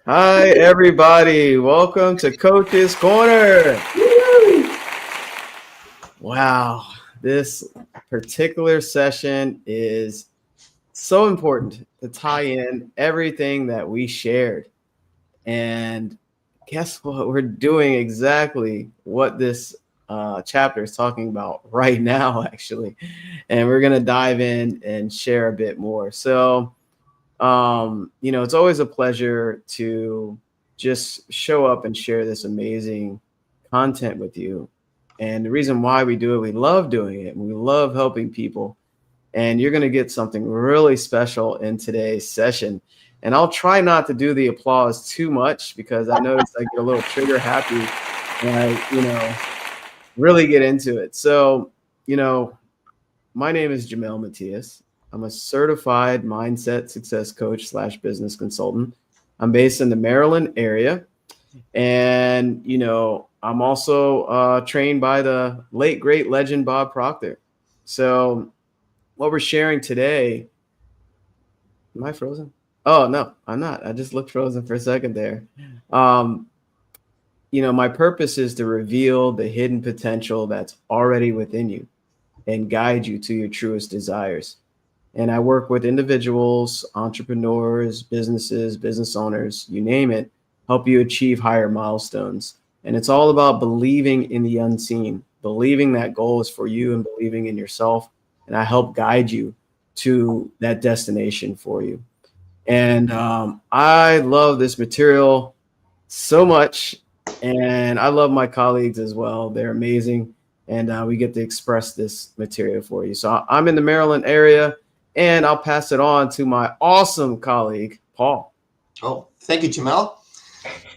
Hi, everybody. Welcome to Coach's Corner. Wow, this particular session is so important to tie in everything that we shared. And guess what? We're doing exactly what this chapter is talking about right now, actually. And we're going to dive in and share a bit more. It's always a pleasure to just show up and share this amazing content with you. And the reason why we do it, we love doing it and we love helping people. And you're going to get something really special in today's session. And I'll try not to do the applause too much because I notice I get a little trigger happy when really get into it. You know, my name is Jamel Matias. I'm a certified mindset success coach slash business consultant. I'm based in the Maryland area. And, I'm also trained by the late, great legend Bob Proctor. So, what we're sharing today, am I frozen? Oh, no, I'm not. I just looked frozen for a second there. Um, my purpose is to reveal the hidden potential that's already within you and guide you to your truest desires. And I work with individuals, entrepreneurs, businesses, business owners, you name it, help you achieve higher milestones. And it's all about believing in the unseen, believing that goal is for you and believing in yourself. And I help guide you to that destination for you. And I love this material so much. And I love my colleagues as well. They're amazing. And we get to express this material for you. So I'm in the Maryland area, and I'll pass it on to my awesome colleague, Paul. Oh, thank you, Jamel.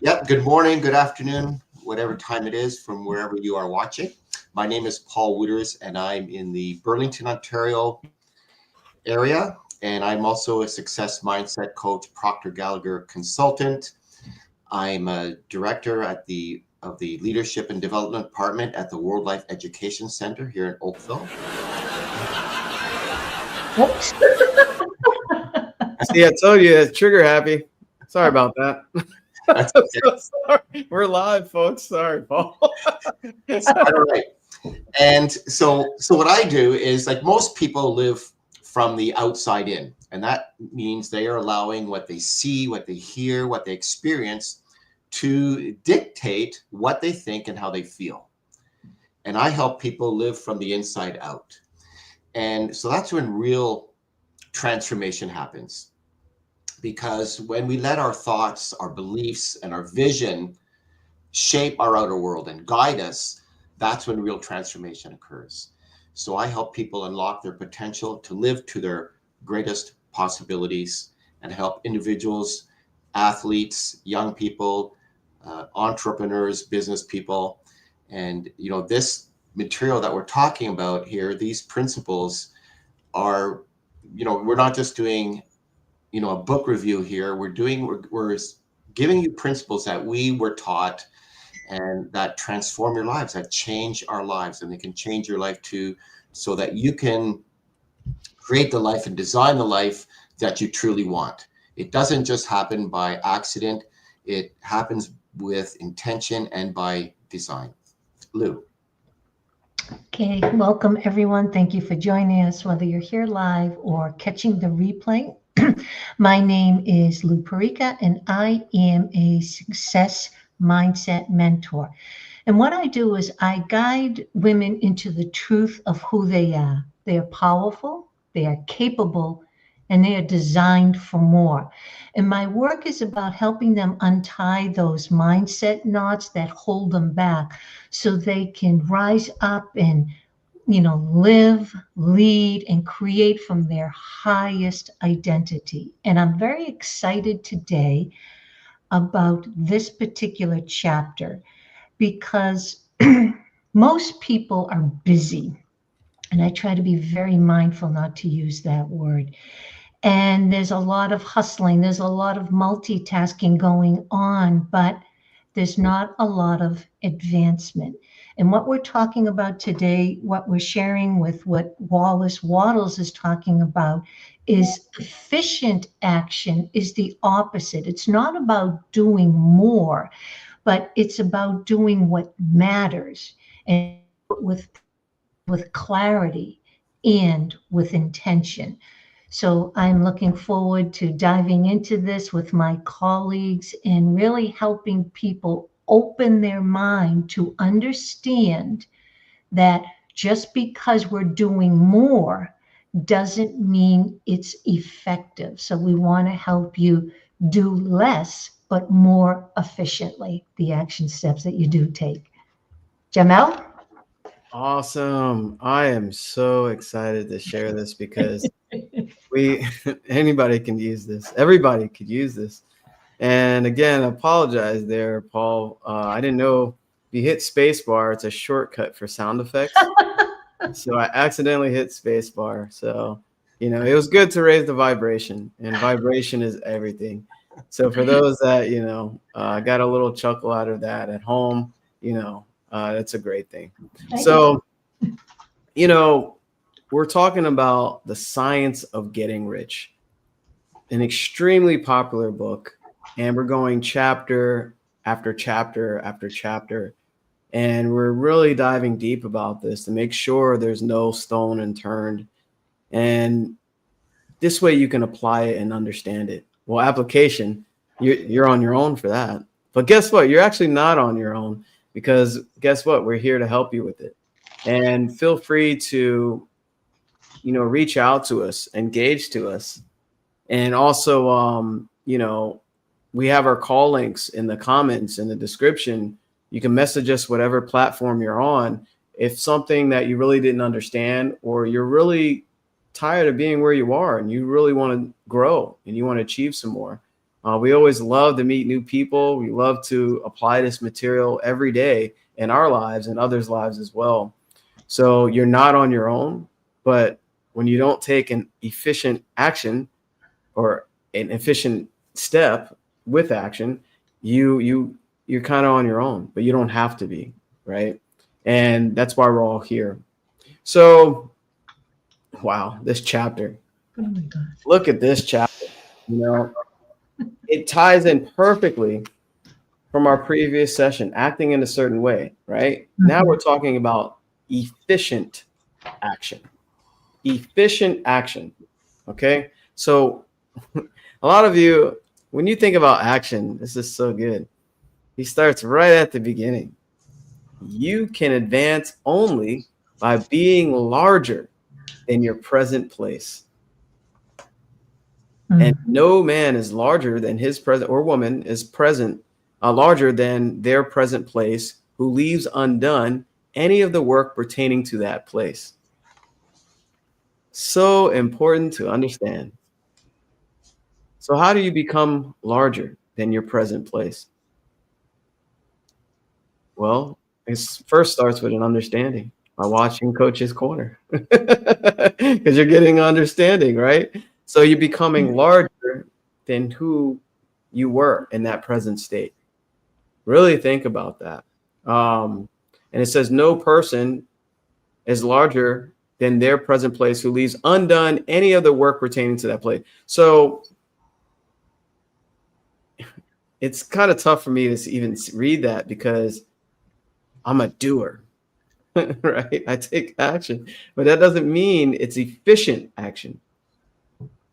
Yep, good morning, good afternoon, whatever time it is from wherever you are watching. My name is Paul Wooters, and I'm in the Burlington, Ontario area. And I'm also a success mindset coach, Proctor Gallagher consultant. I'm a director of the Leadership and Development Department at the World Life Education Center here in Oakville. Whoops. See, I told you, it's trigger happy. Sorry about that. That's I'm okay. so sorry. We're live, folks. Sorry, Paul. All right. And so what I do is, like, most people live from the outside in, and that means they are allowing what they see, what they hear, what they experience to dictate what they think and how they feel. And I help people live from the inside out. And so that's when real transformation happens. Because when we let our thoughts, our beliefs, and our vision shape our outer world and guide us, that's when real transformation occurs. So I help people unlock their potential to live to their greatest possibilities and help individuals, athletes, young people, entrepreneurs, business people. And, this material that we're talking about here, these principles are, we're not just doing, a book review here. We're giving you principles that we were taught and that transform your lives, that change our lives, and they can change your life too, so that you can create the life and design the life that you truly want. It doesn't just happen by accident. It happens with intention and by design. Lou. Okay, welcome everyone. Thank you for joining us, whether you're here live or catching the replay. My name is Lou Perica, and I am a success mindset mentor. And what I do is I guide women into the truth of who they are. They are powerful, they are capable, and they are designed for more. And my work is about helping them untie those mindset knots that hold them back so they can rise up and live, lead, and create from their highest identity. And I'm very excited today about this particular chapter because most people are busy. And I try to be very mindful not to use that word. And there's a lot of hustling, there's a lot of multitasking going on, but there's not a lot of advancement. And what we're talking about today, what we're sharing with what Wallace Wattles is talking about, is efficient action is the opposite. It's not about doing more, but it's about doing what matters and with clarity and with intention. So I'm looking forward to diving into this with my colleagues and really helping people open their mind to understand that just because we're doing more doesn't mean it's effective. So we want to help you do less, but more efficiently, the action steps that you do take. Jamel? Awesome. I am so excited to share this because we anybody can use this. Everybody could use this. And again, I apologize there, Paul. I didn't know if you hit spacebar, it's a shortcut for sound effects. So I accidentally hit spacebar. So, it was good to raise the vibration, and vibration is everything. So for those that, got a little chuckle out of that at home, that's a great thing. So, we're talking about The Science of Getting Rich, an extremely popular book, and we're going chapter after chapter after chapter. And we're really diving deep about this to make sure there's no stone unturned. And this way you can apply it and understand it. Well, application, you're on your own for that. But guess what? You're actually not on your own, because guess what? We're here to help you with it. And feel free to, reach out to us, engage to us. And also, we have our call links in the comments, in the description. You can message us whatever platform you're on. If something that you really didn't understand, or you're really tired of being where you are and you really want to grow and you want to achieve some more. We always love to meet new people. We love to apply this material every day in our lives and others' lives as well. So you're not on your own, but when you don't take an efficient action or an efficient step with action, you're kind of on your own, but you don't have to be, right? And that's why we're all here. So, wow, this chapter. Oh my God. Look at this chapter. It ties in perfectly from our previous session, acting in a certain way, right? Mm-hmm. Now we're talking about efficient action. Efficient action, okay? So a lot of you, when you think about action, this is so good. He starts right at the beginning. You can advance only by being larger than your present place. Mm-hmm. And no man is larger than his present, or woman is larger than their present place, who leaves undone any of the work pertaining to that place. So important to understand. So how do you become larger than your present place? Well, it first starts with an understanding by watching Coach's Corner, because you're getting understanding, right? So you're becoming larger than who you were in that present state. Really think about that. And it says no person is larger than their present place, who leaves undone any of the work pertaining to that place. So it's kind of tough for me to even read that, because I'm a doer, right? I take action, but that doesn't mean it's efficient action.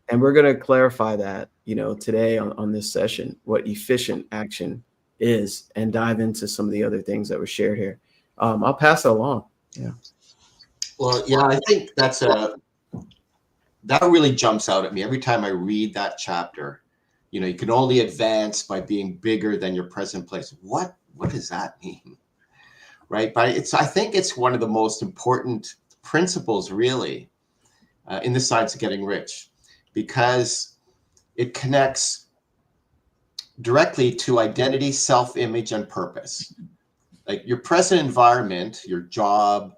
And we're going to clarify that, today on this session, what efficient action is, and dive into some of the other things that were shared here. I'll pass it along. Yeah. Well, yeah, I think that really jumps out at me every time I read that chapter. You can only advance by being bigger than your present place. What does that mean? Right. But I think it's one of the most important principles, really, in the Science of Getting Rich, because it connects directly to identity, self-image, and purpose. Like your present environment, your job,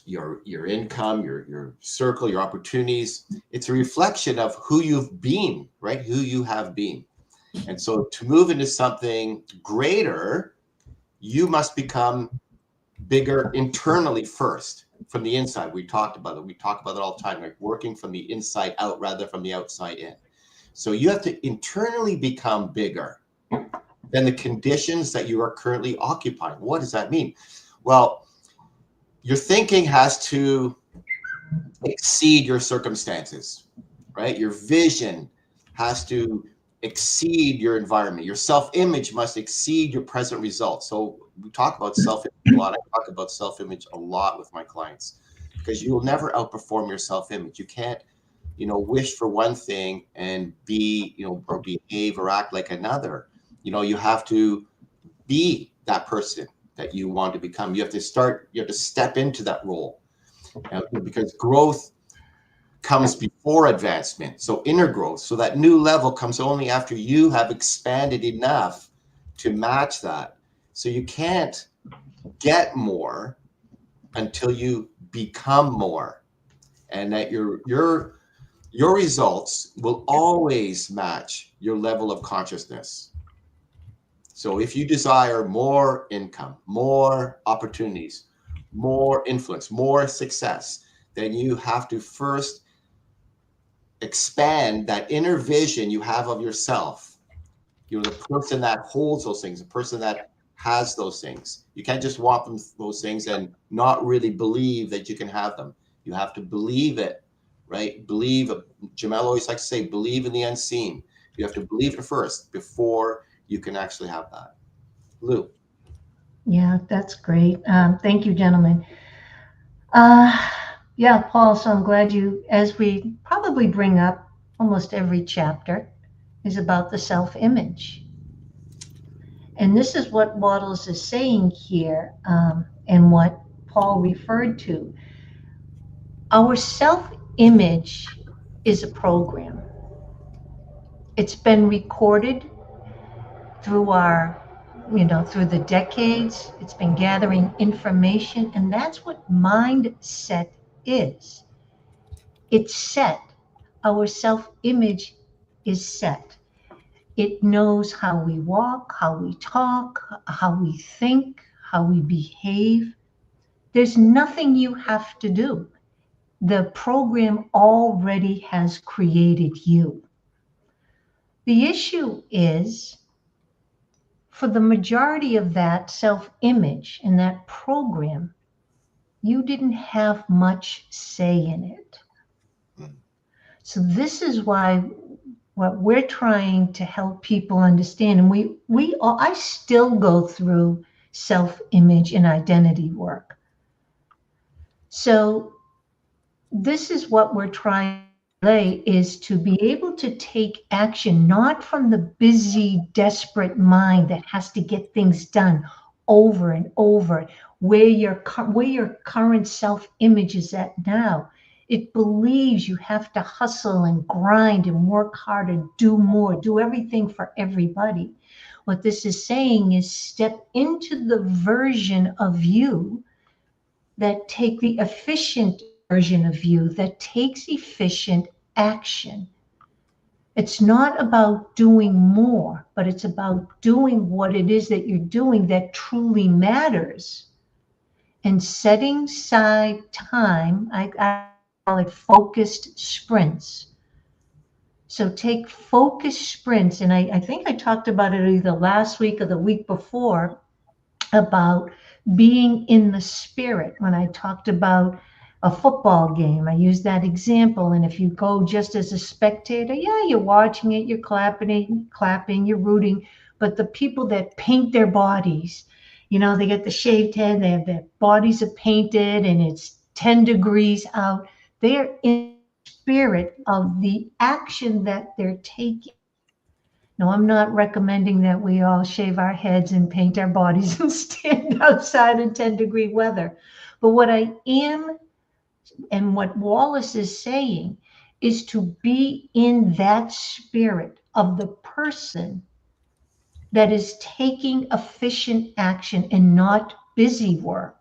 your income, your circle, your opportunities, it's a reflection of who you've been, right? Who you have been. And so to move into something greater, you must become bigger internally first. from the inside. We talked about it. We talk about it all the time, like working from the inside out rather from the outside in. So you have to internally become bigger than the conditions that you are currently occupying. What does that mean? Well, your thinking has to exceed your circumstances, right? Your vision has to exceed your environment. Your self-image must exceed your present results. So we talk about self-image a lot. I talk about self-image a lot with my clients, because you will never outperform your self-image. You can't, wish for one thing and be, or behave or act like another. You have to be that person that you want to become. You have to step into that role, because growth comes before advancement. So inner growth. So that new level comes only after you have expanded enough to match that. So you can't get more until you become more, and that your results will always match your level of consciousness. So if you desire more income, more opportunities, more influence, more success, then you have to first expand that inner vision you have of yourself. The person that holds those things, the person that has those things. You can't just want those things and not really believe that you can have them. You have to believe it, right? Believe. Jamel always likes to say, believe in the unseen. You have to believe it first before you can actually have that. Lou. Yeah, that's great. Thank you, gentlemen. Yeah, Paul, so I'm glad as we probably bring up almost every chapter, is about the self-image. And this is what Wattles is saying here, and what Paul referred to. Our self-image is a program. It's been recorded through through the decades. It's been gathering information, and that's what mindset is. It's set. Our self-image is set. It knows how we walk, how we talk, how we think, how we behave. There's nothing you have to do. The program already has created you. The issue is, for the majority of that self-image and that program, you didn't have much say in it. So this is why what we're trying to help people understand, and I still go through self-image and identity work. So this is what we're trying to lay, is to be able to take action, not from the busy, desperate mind that has to get things done over and over, where your current self-image is at now. It believes you have to hustle and grind and work hard and do more, do everything for everybody. What this is saying is step into the version of you that take the efficient version of you that takes efficient action. It's not about doing more, but it's about doing what it is that you're doing that truly matters, and setting aside time. I call it focused sprints. So take focused sprints, and I think I talked about it either last week or the week before, about being in the spirit. When I talked about a football game, I used that example. And if you go just as a spectator, yeah, you're watching it, you're clapping, you're rooting. But the people that paint their bodies, they get the shaved head, their bodies are painted, and it's 10 degrees out. They're in the spirit of the action that they're taking. No, I'm not recommending that we all shave our heads and paint our bodies and stand outside in 10-degree weather. But what I am, and what Wallace is saying, is to be in that spirit of the person that is taking efficient action and not busy work.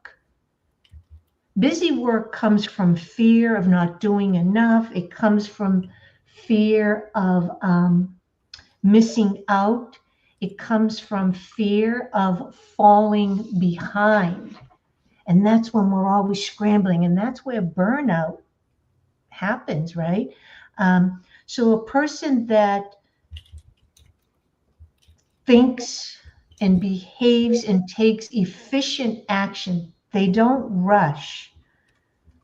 Busy work comes from fear of not doing enough. It comes from fear of missing out. It comes from fear of falling behind. And that's when we're always scrambling. And that's where burnout happens, right? So a person that thinks and behaves and takes efficient action, they don't rush,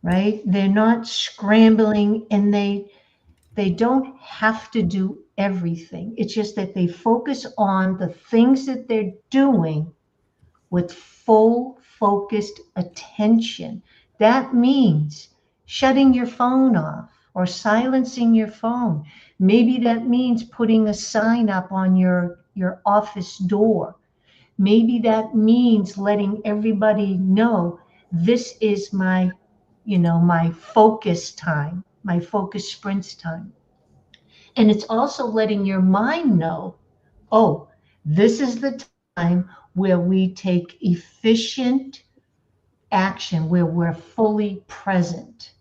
right? They're not scrambling, and they don't have to do everything. It's just that they focus on the things that they're doing with full focused attention. That means shutting your phone off or silencing your phone. Maybe that means putting a sign up on your office door. Maybe that means letting everybody know this is my, my focus time, my focus sprints time. And it's also letting your mind know, oh, this is the time where we take efficient action, where we're fully present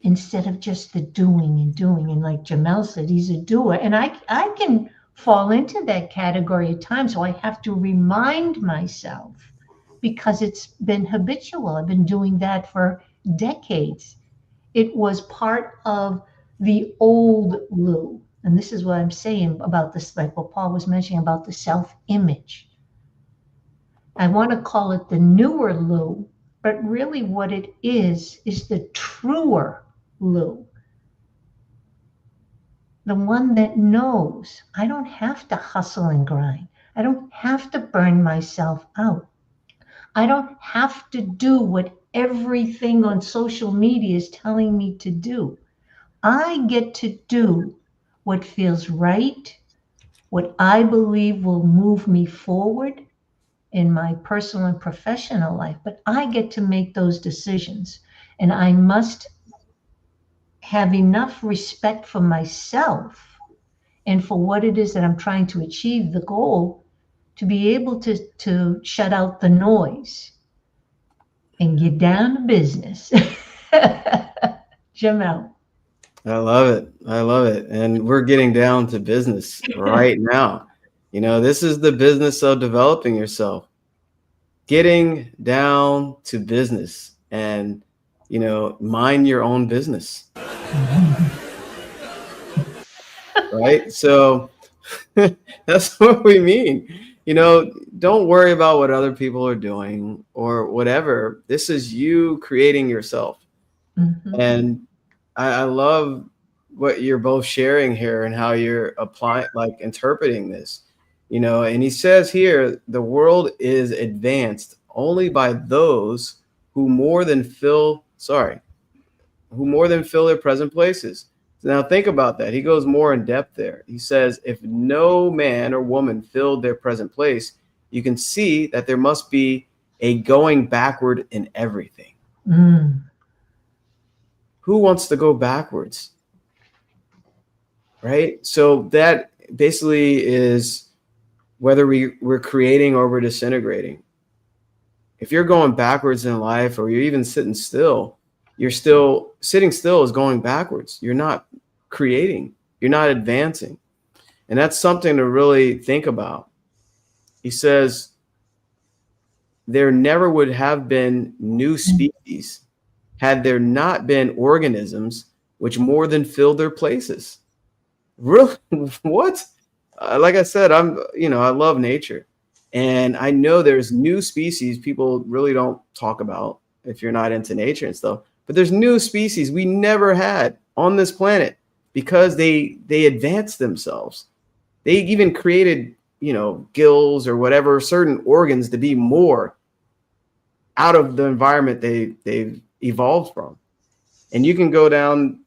instead of just the doing and doing. And like Jamel said, he's a doer. And I can fall into that category at times. So I have to remind myself, because it's been habitual. I've been doing that for decades. It was part of the old Lou. And this is what I'm saying about this, like what Paul was mentioning about the self-image. I want to call it the newer Lou, but really what it is the truer Lou. The one that knows I don't have to hustle and grind. I don't have to burn myself out. I don't have to do what everything on social media is telling me to do. I get to do what feels right, what I believe will move me forward in my personal and professional life, but I get to make those decisions. And I must have enough respect for myself and for what it is that I'm trying to achieve, the goal, to be able to shut out the noise and get down to business. Jamel. I love it. I love it. And we're getting down to business right now. This is the business of developing yourself, getting down to business, and, mind your own business. Right? So that's what we mean. Don't worry about what other people are doing or whatever. This is you creating yourself. Mm-hmm. And I love what you're both sharing here and how you're applying, like interpreting this, and he says here, the world is advanced only by those who more than fill their present places. So now think about that. He goes more in depth there. He says, if no man or woman filled their present place, you can see that there must be a going backward in everything. Mm. Who wants to go backwards? Right? So that basically is whether we're creating or we're disintegrating. If you're going backwards in life, or you're even sitting still, sitting still is going backwards. You're not creating, you're not advancing. And that's something to really think about. He says, there never would have been new species had there not been organisms which more than filled their places. Really? What? Like I said, I love nature. And I know there's new species people really don't talk about if you're not into nature and stuff. But there's new species we never had on this planet because they advanced themselves. They even created, gills or whatever, certain organs to be more out of the environment they've evolved from. And you can go down,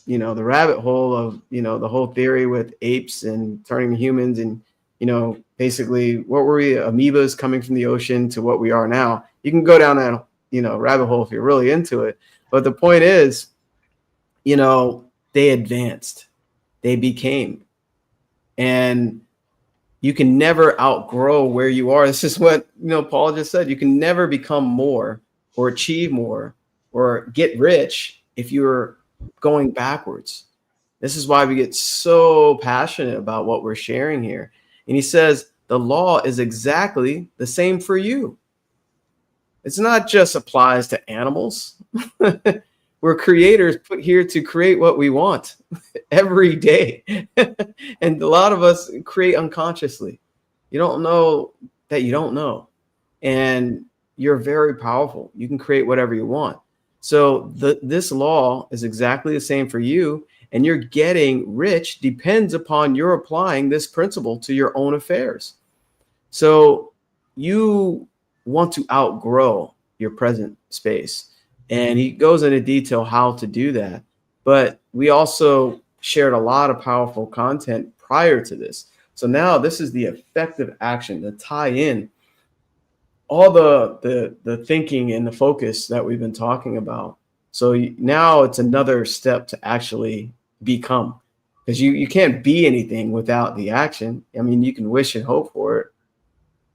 the rabbit hole of, the whole theory with apes and turning humans and, basically what were we, amoebas coming from the ocean to what we are now. You can go down that, rabbit hole if you're really into it. But the point is, they advanced, they became, and you can never outgrow where you are. This is what, Paul just said. You can never become more or achieve more or get rich if you're going backwards. This is why we get so passionate about what we're sharing here. And he says, the law is exactly the same for you. It's not just applies to animals. We're creators put here to create what we want every day. And a lot of us create unconsciously. You don't know that you don't know. And you're very powerful. You can create whatever you want. So this law is exactly the same for you. And you're getting rich depends upon your applying this principle to your own affairs. So you want to outgrow your present space. And he goes into detail how to do that. But we also shared a lot of powerful content prior to this. So now this is the effective action to tie in all the thinking and the focus that we've been talking about. So now it's another step to actually become, because you can't be anything without the action. I mean, you can wish and hope for it,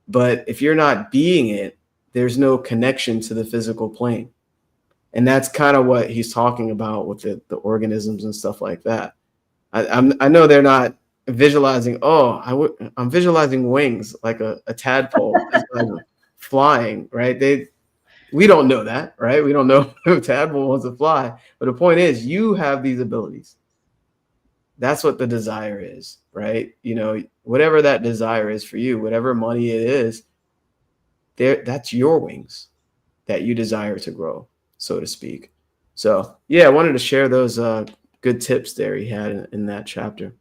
but if you're not being it, there's no connection to the physical plane. And that's kind of what he's talking about with the organisms and stuff like that. I know they're not visualizing, I'm visualizing wings like a tadpole flying, right? We don't know that, right? We don't know if a tadpole wants to fly. But the point is, you have these abilities. That's what the desire is, right? Whatever that desire is for you, whatever money it is, that's your wings that you desire to grow, so to speak. So yeah, I wanted to share those good tips there he had in that chapter.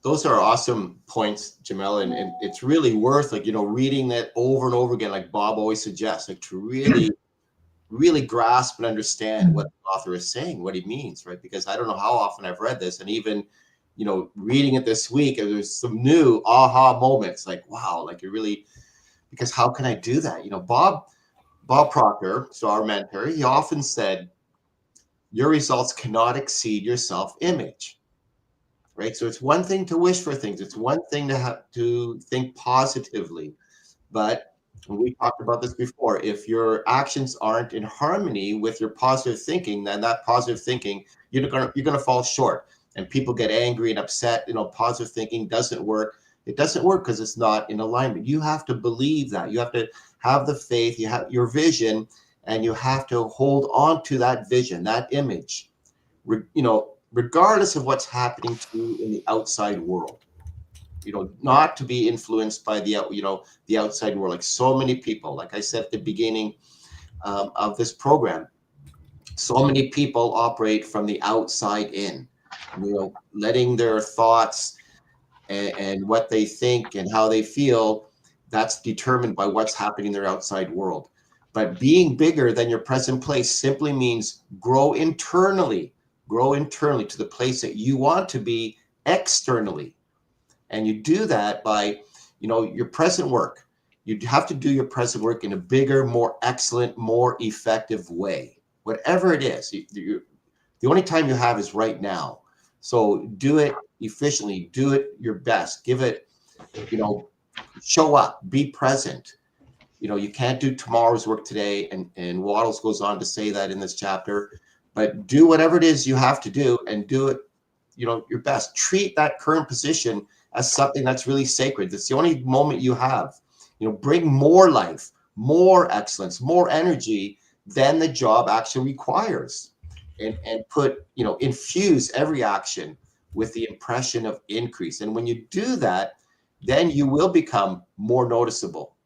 Those are awesome points, Jamel, and it's really worth reading that over and over again, like Bob always suggests, like to really grasp and understand what the author is saying, what he means, right? Because I don't know how often I've read this, and even reading it this week, there's some new aha moments, like wow, like it really, because how can I do that? Bob Proctor, so our mentor, he often said, your results cannot exceed your self-image. Right. So it's one thing to wish for things. It's one thing to have to think positively. But we talked about this before. If your actions aren't in harmony with your positive thinking, then that positive thinking, you're gonna fall short. And people get angry and upset. Positive thinking doesn't work. It doesn't work because it's not in alignment. You have to believe that. You have to have the faith. You have your vision, and you have to hold on to that vision, that image. Regardless of what's happening to you in the outside world, not to be influenced by the outside world. Like so many people, like I said at the beginning of this program, so many people operate from the outside in, letting their thoughts and what they think and how they feel, that's determined by what's happening in their outside world. But being bigger than your present place simply means grow internally to the place that you want to be externally. And you do that by, your present work. You have to do your present work in a bigger, more excellent, more effective way. Whatever it is, the only time you have is right now. So do it efficiently, do it your best, give it, show up, be present. You can't do tomorrow's work today. And Wattles goes on to say that in this chapter. But do whatever it is you have to do and do it, your best. Treat that current position as something that's really sacred. That's the only moment you have. Bring more life, more excellence, more energy than the job actually requires. And put, infuse every action with the impression of increase. And when you do that, then you will become more noticeable.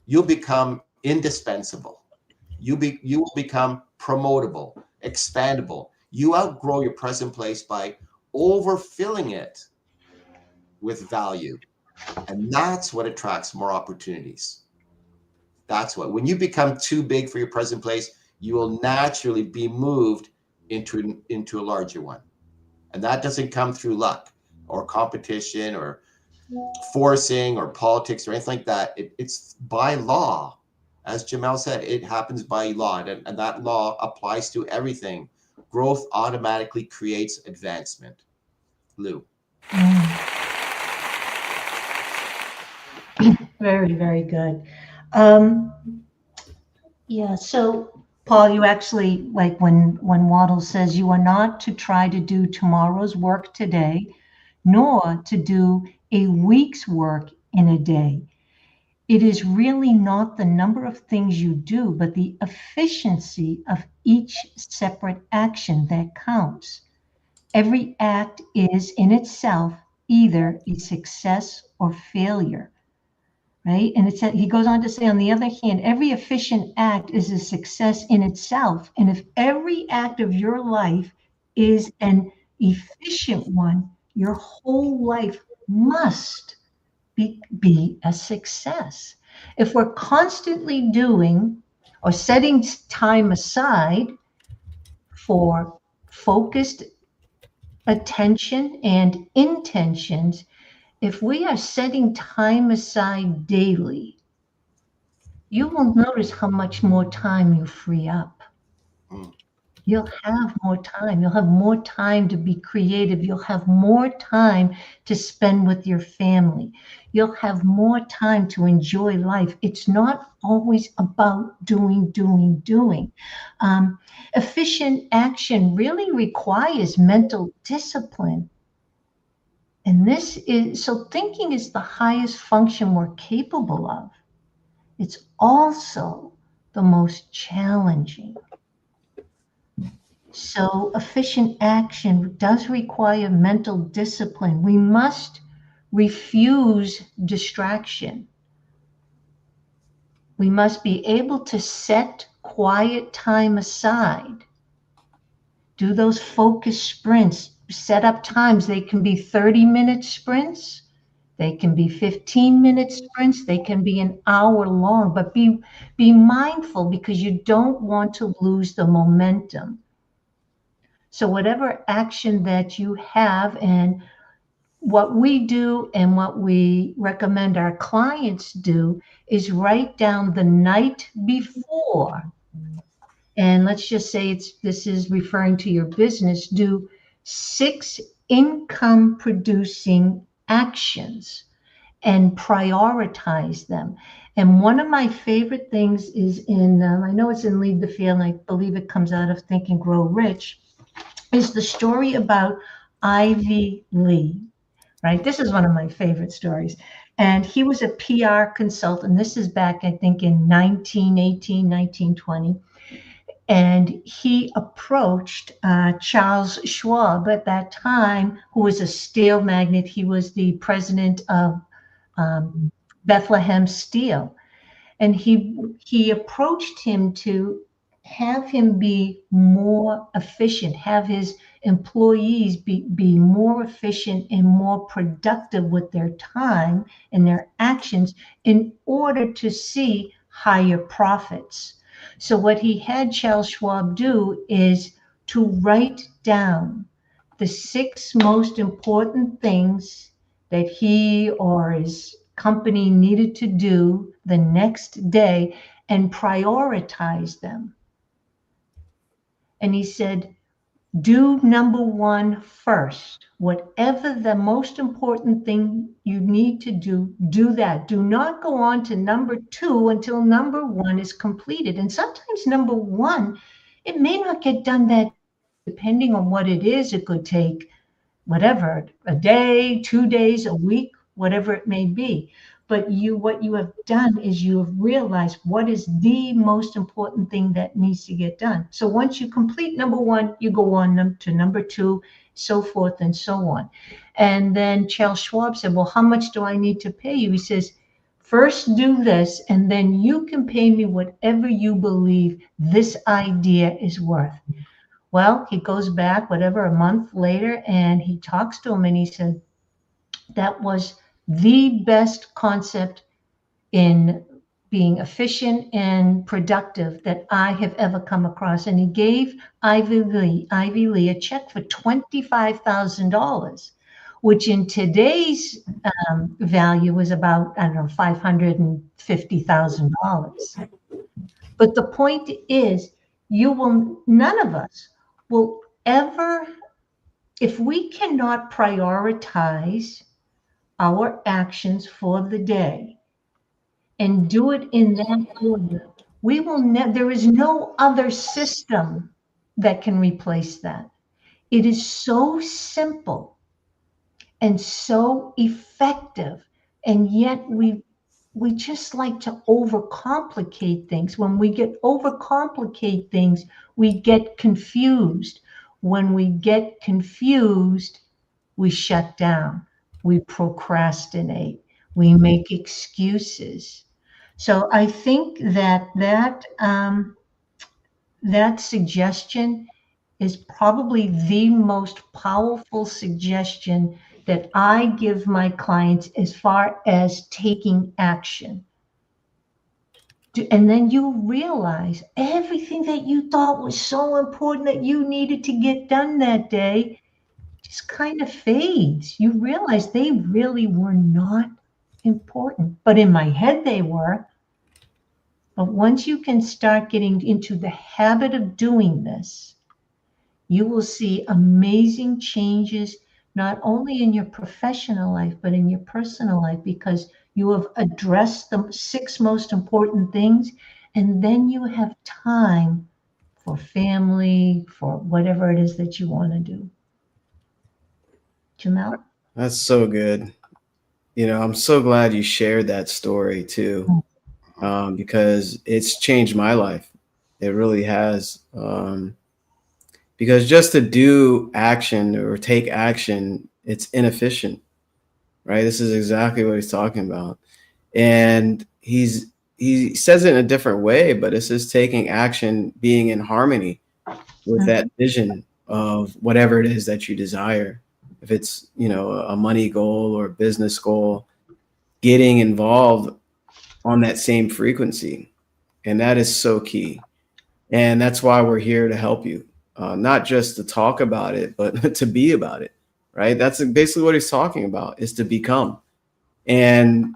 You'll become indispensable. You will become promotable, expandable. You outgrow your present place by overfilling it with value. And that's what attracts more opportunities. That's what, when you become too big for your present place, you will naturally be moved into a larger one. And that doesn't come through luck or competition or forcing or politics or anything like that. It's by law. As Jamel said, it happens by law, and that law applies to everything. Growth automatically creates advancement. Lou. Very, very good. Yeah, so Paul, you actually, like when Waddle says you are not to try to do tomorrow's work today, nor to do a week's work in a day. It is really not the number of things you do, but the efficiency of each separate action that counts. Every act is in itself either a success or failure, right? And he goes on to say, on the other hand, every efficient act is a success in itself. And if every act of your life is an efficient one, your whole life must be a success. If we're constantly doing or setting time aside for focused attention and intentions, if we are setting time aside daily, you will notice how much more time you free up. Mm. You'll have more time. You'll have more time to be creative. You'll have more time to spend with your family. You'll have more time to enjoy life. It's not always about doing. Efficient action really requires mental discipline. And so thinking is the highest function we're capable of. It's also the most challenging. So efficient action does require mental discipline. We must refuse distraction. We must be able to set quiet time aside. Do those focus sprints. Set up times. They can be 30-minute sprints. They can be 15-minute sprints. They can be an hour long. But be mindful, because you don't want to lose the momentum. So whatever action that you have, and what we do and what we recommend our clients do, is write down the night before. And let's just say this is referring to your business. Do 6 income producing actions and prioritize them. And one of my favorite things is I know it's in Lead the Field, and I believe it comes out of Think and Grow Rich, is the story about Ivy Lee, right? This is one of my favorite stories. And he was a PR consultant. This is back, I think, in 1918, 1920. And he approached Charles Schwab at that time, who was a steel magnate. He was the president of Bethlehem Steel. And he approached him to have him be more efficient, have his employees be more efficient and more productive with their time and their actions in order to see higher profits. So what he had Charles Schwab do is to write down the 6 most important things that he or his company needed to do the next day and prioritize them. And he said, do number 1 first. Whatever the most important thing you need to do, do that. Do not go on to number 2 until number 1 is completed. And sometimes number 1, it may not get done that, depending on what it is. It could take whatever, a day, 2 days, a week, whatever it may be. But what you have done is you have realized what is the most important thing that needs to get done. So once you complete number 1, you go on to number 2, so forth and so on. And then Charles Schwab said, well, how much do I need to pay you? He says, first do this, and then you can pay me whatever you believe this idea is worth. Well, he goes back, a month later, and he talks to him, and he said, that was the best concept in being efficient and productive that I have ever come across. And he gave Ivy Lee a check for $25,000, which in today's value was about, $550,000. But the point is, none of us will ever, if we cannot prioritize our actions for the day and do it in that order, there is no other system that can replace that. It is so simple and so effective, and yet we we just like to overcomplicate things. When we get overcomplicate things, we get confused. When we get confused, we shut down, we procrastinate, we make excuses. So I think that suggestion is probably the most powerful suggestion that I give my clients as far as taking action. And then you realize everything that you thought was so important that you needed to get done that day just kind of fades. You realize they really were not important, but in my head they were. But once you can start getting into the habit of doing this, you will see amazing changes, not only in your professional life, but in your personal life, because you have addressed the 6 most important things, and then you have time for family, for whatever it is that you want to do. Jamel? That's so good. I'm so glad you shared that story too, because it's changed my life. It really has. Because just to do action or take action, it's inefficient, right? This is exactly what he's talking about. And he says it in a different way, but it's just taking action, being in harmony with that vision of whatever it is that you desire. If it's, a money goal or a business goal, getting involved on that same frequency. And that is so key. And that's why we're here to help you. Not just to talk about it, but to be about it, right? That's basically what he's talking about, is to become. And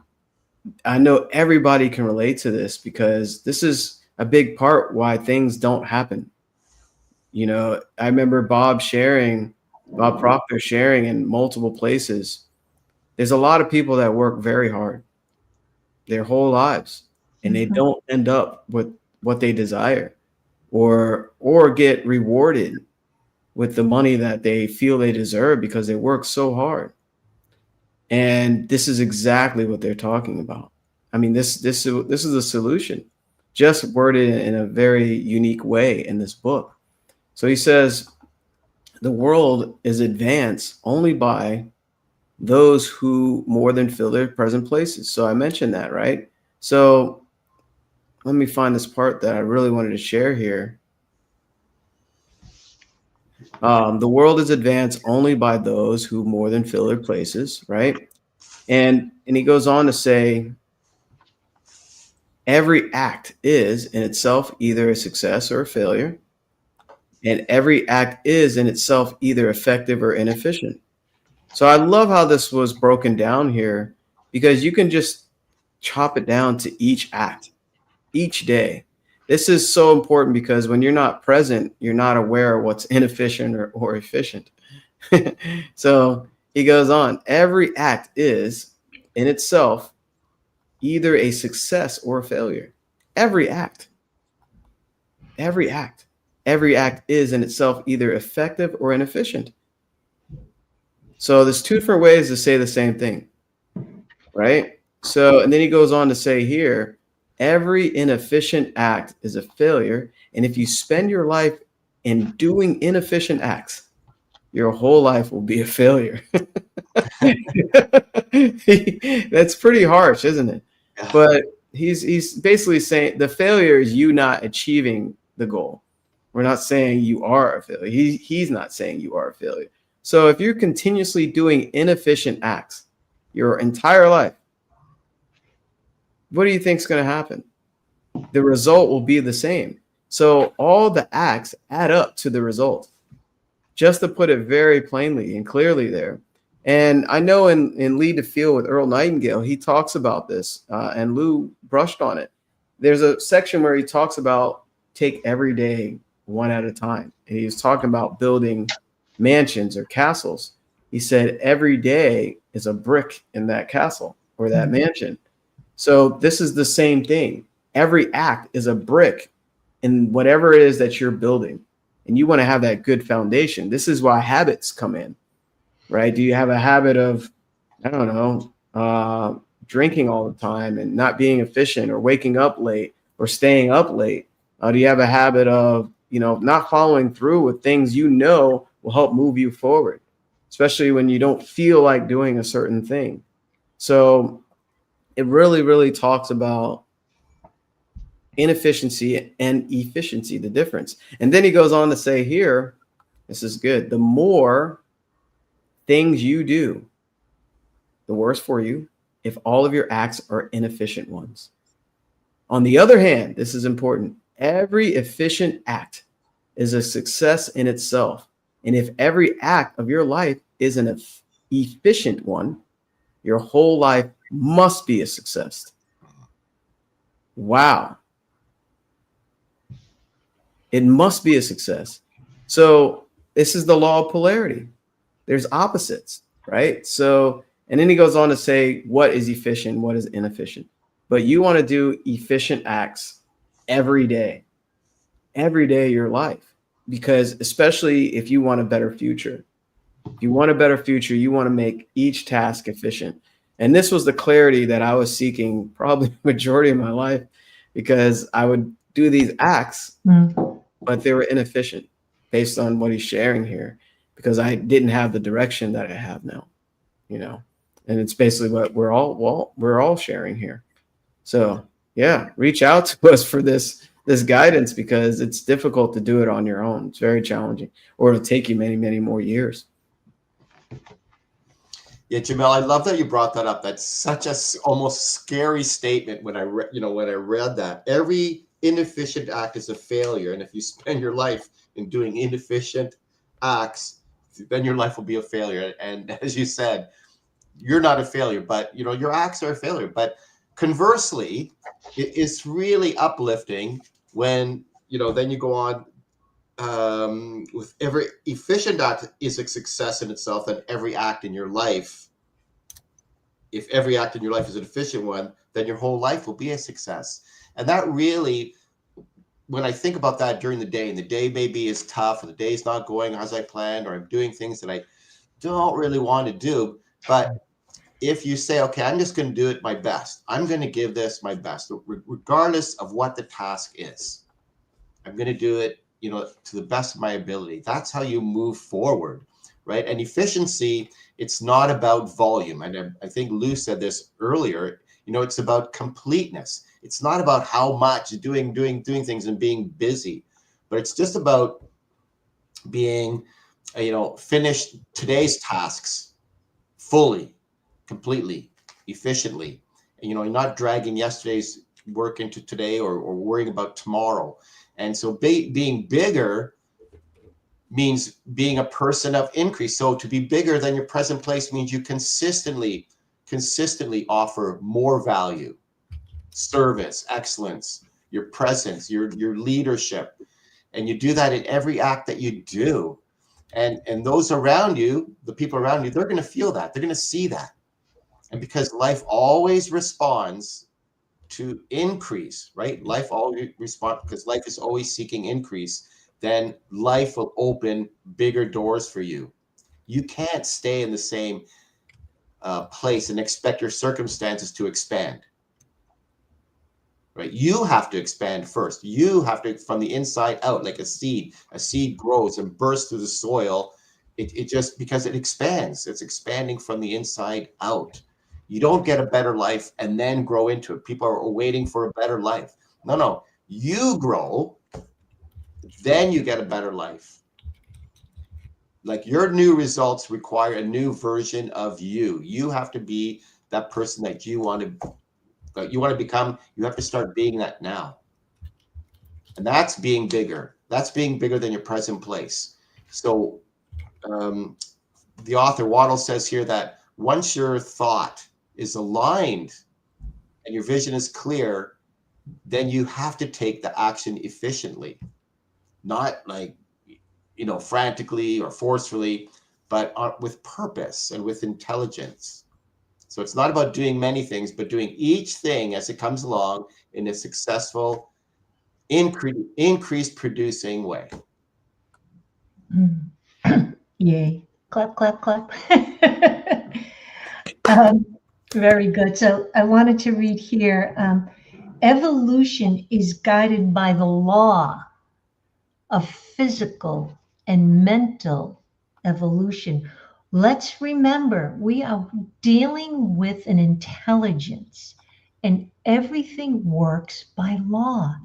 I know everybody can relate to this, because this is a big part why things don't happen. I remember Bob Proctor sharing in multiple places. There's a lot of people that work very hard their whole lives, and they don't end up with what they desire, or get rewarded with the money that they feel they deserve because they work so hard. And this is exactly what they're talking about. I mean, this is a solution, just worded in a very unique way in this book. So he says, the world is advanced only by those who more than fill their present places. So I mentioned that, right? So let me find this part that I really wanted to share here. The world is advanced only by those who more than fill their places, right? And he goes on to say, every act is in itself either a success or a failure, and every act is in itself either effective or inefficient. So I love how this was broken down here, because you can just chop it down to each act, each day. This is so important, because when you're not present, you're not aware of what's inefficient or efficient. So he goes on, every act is in itself either a success or a failure. Every act is in itself either effective or inefficient. So there's 2 different ways to say the same thing, right? So, and then he goes on to say here, every inefficient act is a failure. And if you spend your life in doing inefficient acts, your whole life will be a failure. That's pretty harsh, isn't it? But he's basically saying the failure is you not achieving the goal. We're not saying you are a failure. He's not saying you are a failure. So if you're continuously doing inefficient acts your entire life, what do you think is going to happen? The result will be the same. So all the acts add up to the result, just to put it very plainly and clearly there. And I know in Lead to Feel with Earl Nightingale, he talks about this, and Lou brushed on it. There's a section where he talks about take every day one at a time. And he was talking about building mansions or castles. He said every day is a brick in that castle or that mansion. So this is the same thing. Every act is a brick in whatever it is that you're building. And you want to have that good foundation. This is why habits come in, right? Do you have a habit of, I don't know, drinking all the time and not being efficient, or waking up late or staying up late? Do you have a habit of, not following through with things will help move you forward, especially when you don't feel like doing a certain thing? So it really, really talks about inefficiency and efficiency, the difference. And then he goes on to say here, this is good, the more things you do, the worse for you if all of your acts are inefficient ones. On the other hand, this is important, every efficient act is a success in itself. And if every act of your life is an efficient one, your whole life must be a success. Wow. It must be a success. So this is the law of polarity. There's opposites, right? So, and then he goes on to say, what is efficient? What is inefficient? But you want to do efficient acts every day of your life, because especially if you want a better future, you want to make each task efficient. And this was the clarity that I was seeking probably the majority of my life, because I would do these acts, but they were inefficient based on what he's sharing here, because I didn't have the direction that I have now, and it's basically what we're all sharing here. So yeah, reach out to us for this guidance, because it's difficult to do it on your own. It's very challenging, or it'll take you many, many more years. Yeah, Jamel, I love that you brought that up. That's such a almost scary statement when I read that. Every inefficient act is a failure, and if you spend your life in doing inefficient acts, then your life will be a failure. And as you said, you're not a failure, but your acts are a failure. But conversely, it's really uplifting when then you go on with every efficient act is a success in itself, and every act in your life, if every act in your life is an efficient one, then your whole life will be a success. And that really, when I think about that during the day, and the day maybe is tough, or the day's not going as I planned, or I'm doing things that I don't really want to do, but if you say, okay, I'm just going to do it my best, I'm going to give this my best, regardless of what the task is, I'm going to do it, to the best of my ability. That's how you move forward, right? And efficiency, it's not about volume. And I think Lou said this earlier, it's about completeness. It's not about how much doing things and being busy, but it's just about being, finish today's tasks fully, completely, efficiently. And, you're not dragging yesterday's work into today, or worrying about tomorrow. And so being bigger means being a person of increase. So to be bigger than your present place means you consistently offer more value, service, excellence, your presence, your leadership. And you do that in every act that you do. And those around you, the people around you, they're going to feel that. They're going to see that. And because life always responds to increase, right? Life always responds, because life is always seeking increase. Then life will open bigger doors for you. You can't stay in the same place and expect your circumstances to expand, right? You have to expand first. You have to, from the inside out, like a seed grows and bursts through the soil. It just, because it expands, it's expanding from the inside out. You don't get a better life and then grow into it. People are waiting for a better life. No, you grow, then you get a better life. Like, your new results require a new version of you. You have to be that person that you want to become. You have to start being that now. And that's being bigger. That's being bigger than your present place. So the author Waddle says here that once your thought is aligned and your vision is clear, then you have to take the action efficiently, not like, frantically or forcefully, but with purpose and with intelligence. So it's not about doing many things, but doing each thing as it comes along in a successful, increased producing way. Yay. Clap, clap, clap. Very good. So I wanted to read here. Evolution is guided by the law of physical and mental evolution. Let's remember, we are dealing with an intelligence, and everything works by law.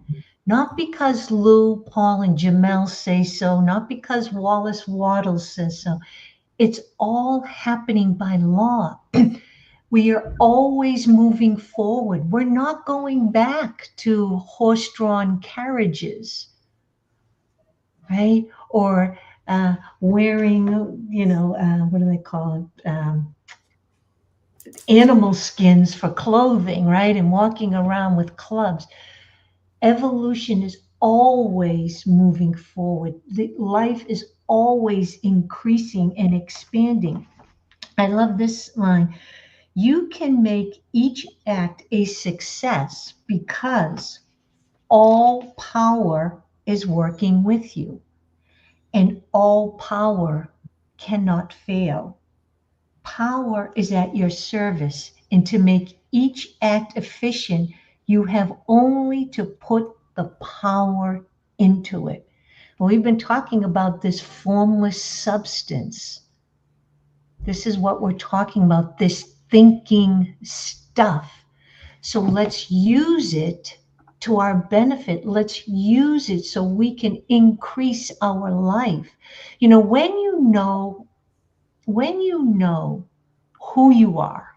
Not because Lou, Paul, and Jamel say so, not because Wallace Waddles says so. It's all happening by law. We are always moving forward. We're not going back to horse-drawn carriages, right? Or wearing, what do they call it? Animal skins for clothing, right? And walking around with clubs. Evolution is always moving forward. Life is always increasing and expanding. I love this line. You can make each act a success because all power is working with you, and all power cannot fail. Power is at your service, and to make each act efficient, you have only to put the power into it. We've been talking about this formless substance. This is what we're talking about, this thinking stuff. So let's use it to our benefit. Let's use it so we can increase our life. When you know who you are,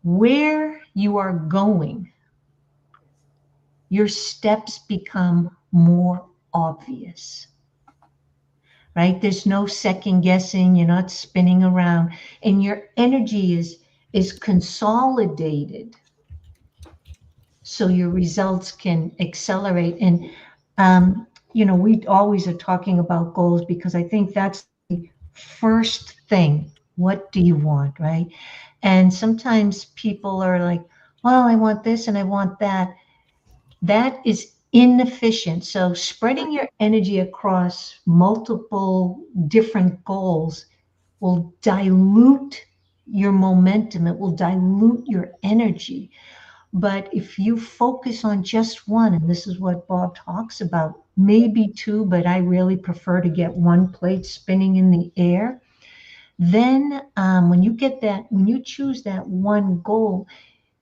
where you are going, your steps become more obvious. Right? There's no second guessing. You're not spinning around, and your energy is consolidated, so your results can accelerate. And we always are talking about goals because I think that's the first thing. What do you want, right? And sometimes people are like, well, I want this and I want that. That is inefficient. So spreading your energy across multiple different goals will dilute your momentum. It will dilute your energy. But if you focus on just one, and this is what Bob talks about, maybe two, but I really prefer to get one plate spinning in the air. Then when you choose that one goal,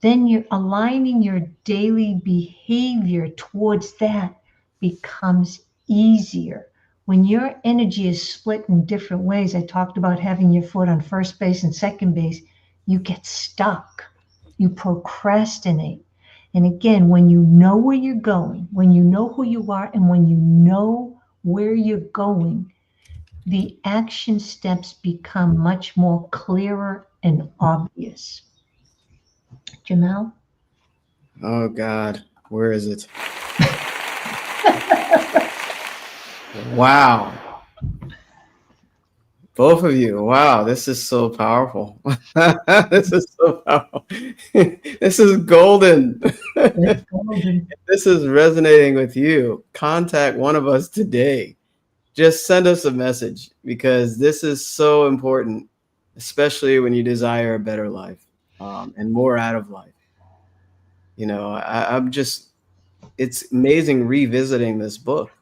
then you're aligning your daily behavior towards that becomes easier. When your energy is split in different ways, I talked about having your foot on first base and second base, you get stuck, you procrastinate. And again, when you know where you're going, when you know who you are, and when you know where you're going, the action steps become much more clearer and obvious. Jamel? Oh God, where is it? Wow. Both of you. Wow, this is so powerful. This is so powerful. This is golden. It's golden. This is resonating with you. Contact one of us today. Just send us a message because this is so important, especially when you desire a better life and more out of life. I'm just, it's amazing revisiting this book.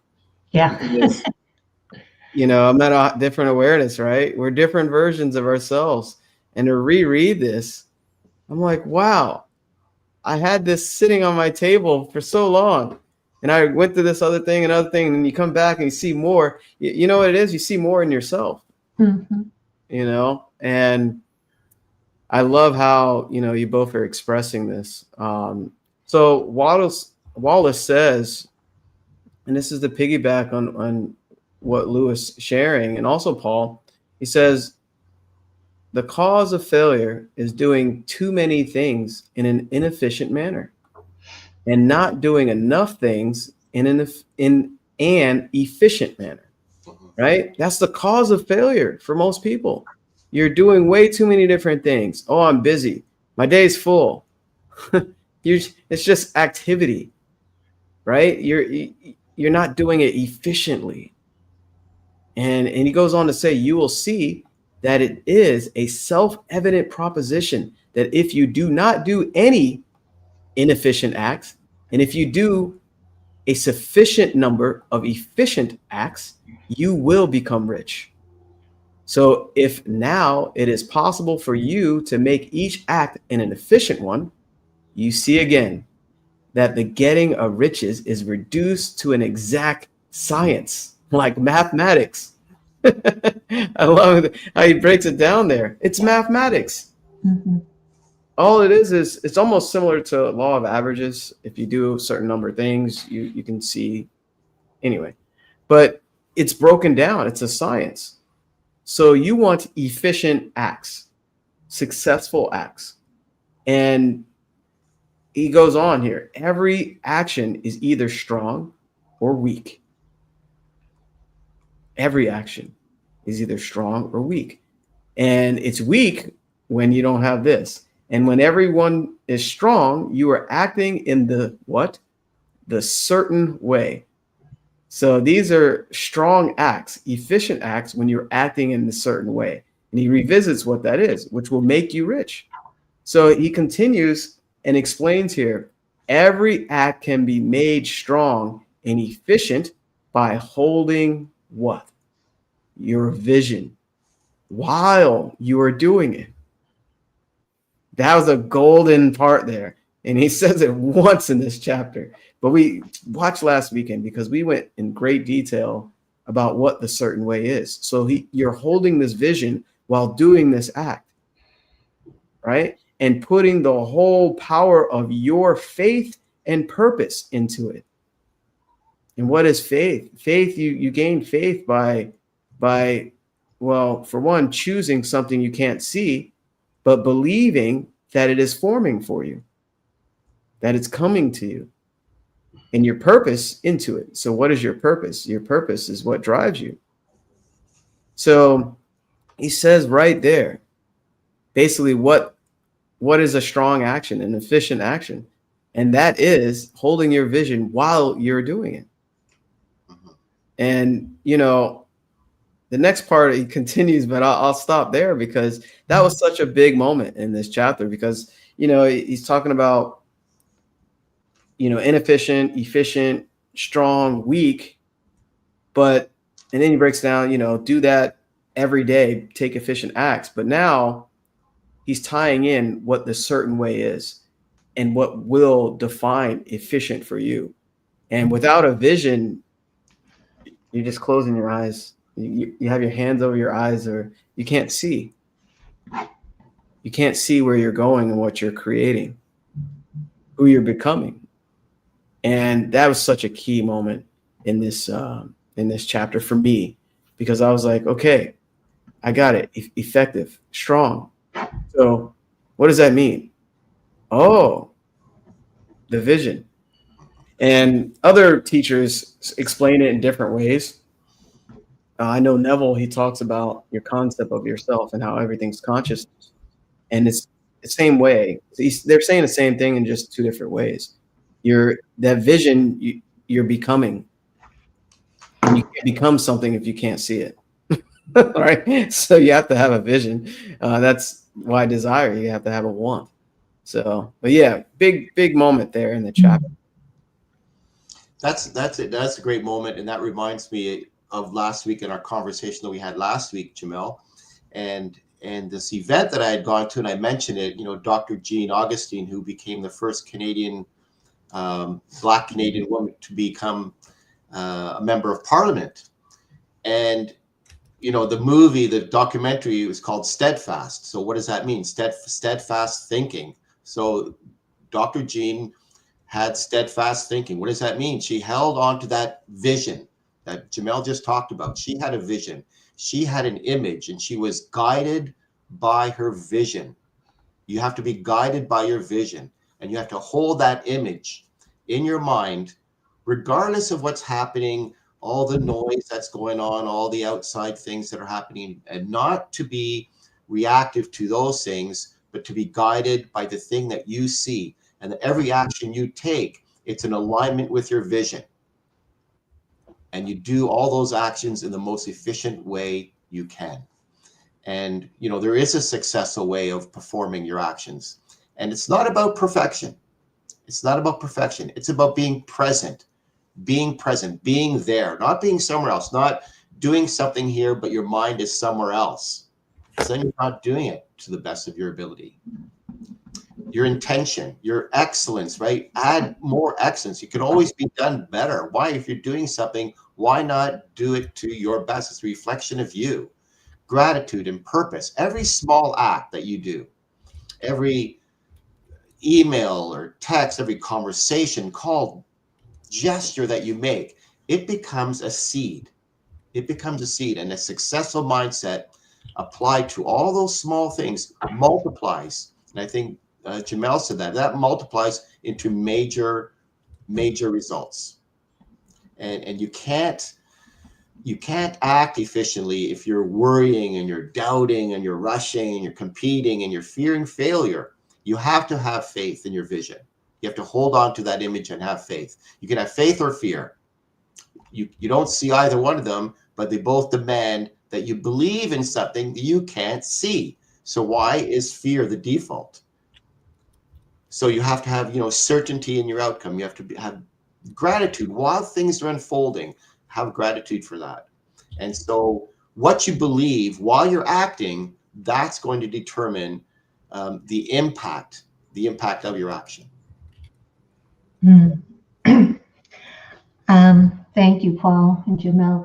Yeah. Because, I'm at a different awareness, right? We're different versions of ourselves. And to reread this, I'm like, wow, I had this sitting on my table for so long. And I went through this other thing, and then you come back and you see more. You know what it is? You see more in yourself, Mm-hmm. And I love how, you both are expressing this. So Wallace says, and this is the piggyback on what Lewis sharing, and also Paul, he says, the cause of failure is doing too many things in an inefficient manner and not doing enough things in an efficient manner, right? That's the cause of failure for most people. You're doing way too many different things. Oh, I'm busy. My day's full. It's just activity, right? You're not doing it efficiently. And he goes on to say, you will see that it is a self-evident proposition that if you do not do any inefficient acts, and if you do a sufficient number of efficient acts, you will become rich. So if now it is possible for you to make each act an efficient one, you see again that the getting of riches is reduced to an exact science, like mathematics. I love how he breaks it down there. It's mathematics. Mm-hmm. All it is it's almost similar to law of averages. If you do a certain number of things, you can see anyway. But it's broken down. It's a science. So you want efficient acts, successful acts. And he goes on here. Every action is either strong or weak. Every action is either strong or weak. And it's weak when you don't have this. And when everyone is strong, you are acting in the what? The certain way. So these are strong acts, efficient acts when you're acting in a certain way. And he revisits what that is, which will make you rich. So he continues and explains here, every act can be made strong and efficient by holding what? Your vision while you are doing it. That was a golden part there. And he says it once in this chapter. But we watched last weekend because we went in great detail about what the certain way is. So you're holding this vision while doing this act, right? And putting the whole power of your faith and purpose into it. And what is faith? Faith, you gain faith by, well, for one, choosing something you can't see, but believing that it is forming for you, that it's coming to you, and your purpose into it. So what is your purpose? Your purpose is what drives you. So he says right there, basically what is a strong action, an efficient action? And that is holding your vision while you're doing it. And, the next part, he continues, but I'll stop there because that was such a big moment in this chapter because, he's talking about, inefficient, efficient, strong, weak, and then he breaks down, do that every day, take efficient acts. But now he's tying in what the certain way is and what will define efficient for you. And without a vision, you're just closing your eyes. You have your hands over your eyes, or you can't see. You can't see where you're going and what you're creating, who you're becoming. And that was such a key moment in this chapter for me, because I was like, okay, I got it. Effective, strong. So what does that mean? Oh, the vision. And other teachers explain it in different ways. I know Neville, he talks about your concept of yourself and how everything's conscious. And it's the same way. They're saying the same thing in just two different ways. That vision, you're becoming. And you can't become something if you can't see it. All right. So you have to have a vision. That's why desire, you have to have a want. So, but yeah, big moment there in the chapter. That's it. That's a great moment. And that reminds me of last week in our conversation that we had last week, Jamel, and this event that I had gone to, and I mentioned it, Dr. Jean Augustine, who became the first Canadian, Black Canadian woman to become a member of Parliament. And, the documentary was called Steadfast. So what does that mean? Steadfast thinking. So Dr. Jean had steadfast thinking. What does that mean? She held on to that vision that Jamel just talked about. She had a vision. She had an image, and she was guided by her vision. You have to be guided by your vision, and you have to hold that image in your mind, regardless of what's happening, all the noise that's going on, all the outside things that are happening, and not to be reactive to those things, but to be guided by the thing that you see. And that every action you take, it's in alignment with your vision. And you do all those actions in the most efficient way you can. And, there is a successful way of performing your actions. And it's not about perfection. It's not about perfection. It's about being present, being there, not being somewhere else, not doing something here, but your mind is somewhere else. So then you're not doing it to the best of your ability. Your intention, your excellence, right? Add more excellence. It can always be done better. Why? If you're doing something, why not do it to your best? It's a reflection of you. Gratitude and purpose. Every small act that you do, every email or text, every conversation, call, gesture that you make, it becomes a seed. It becomes a seed, and a successful mindset applied to all those small things multiplies. And I think Jamel said that multiplies into major results. And you can't act efficiently if you're worrying and you're doubting and you're rushing and you're competing and you're fearing failure. You have to have faith in your vision. You have to hold on to that image and have faith. You can have faith or fear. You don't see either one of them, but they both demand that you believe in something that you can't see. So why is fear the default? So you have to have, certainty in your outcome. You have to have gratitude while things are unfolding. Have gratitude for that. And so what you believe while you're acting, that's going to determine the impact of your action. Thank you, Paul and Jamel.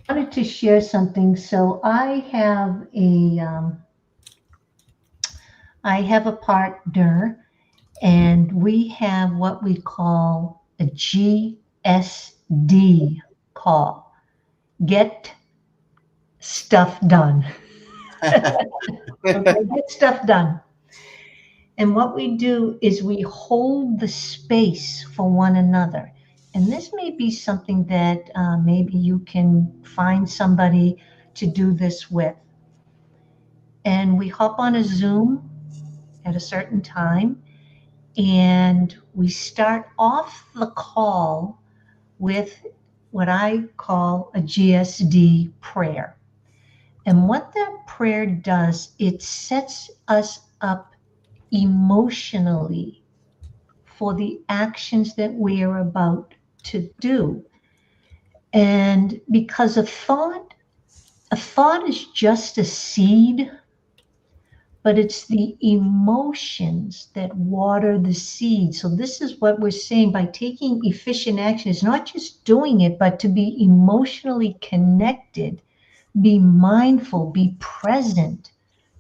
I wanted to share something. So I have a partner, and we have what we call a GSD call. Get stuff done. Okay, get stuff done. And what we do is we hold the space for one another. And this may be something that maybe you can find somebody to do this with. And we hop on a Zoom at a certain time, and we start off the call with what I call a GSD prayer. And what that prayer does, it sets us up emotionally for the actions that we are about to do. And because a thought is just a seed, but it's the emotions that water the seed. So this is what we're saying by taking efficient action. It's not just doing it, but to be emotionally connected, be mindful, be present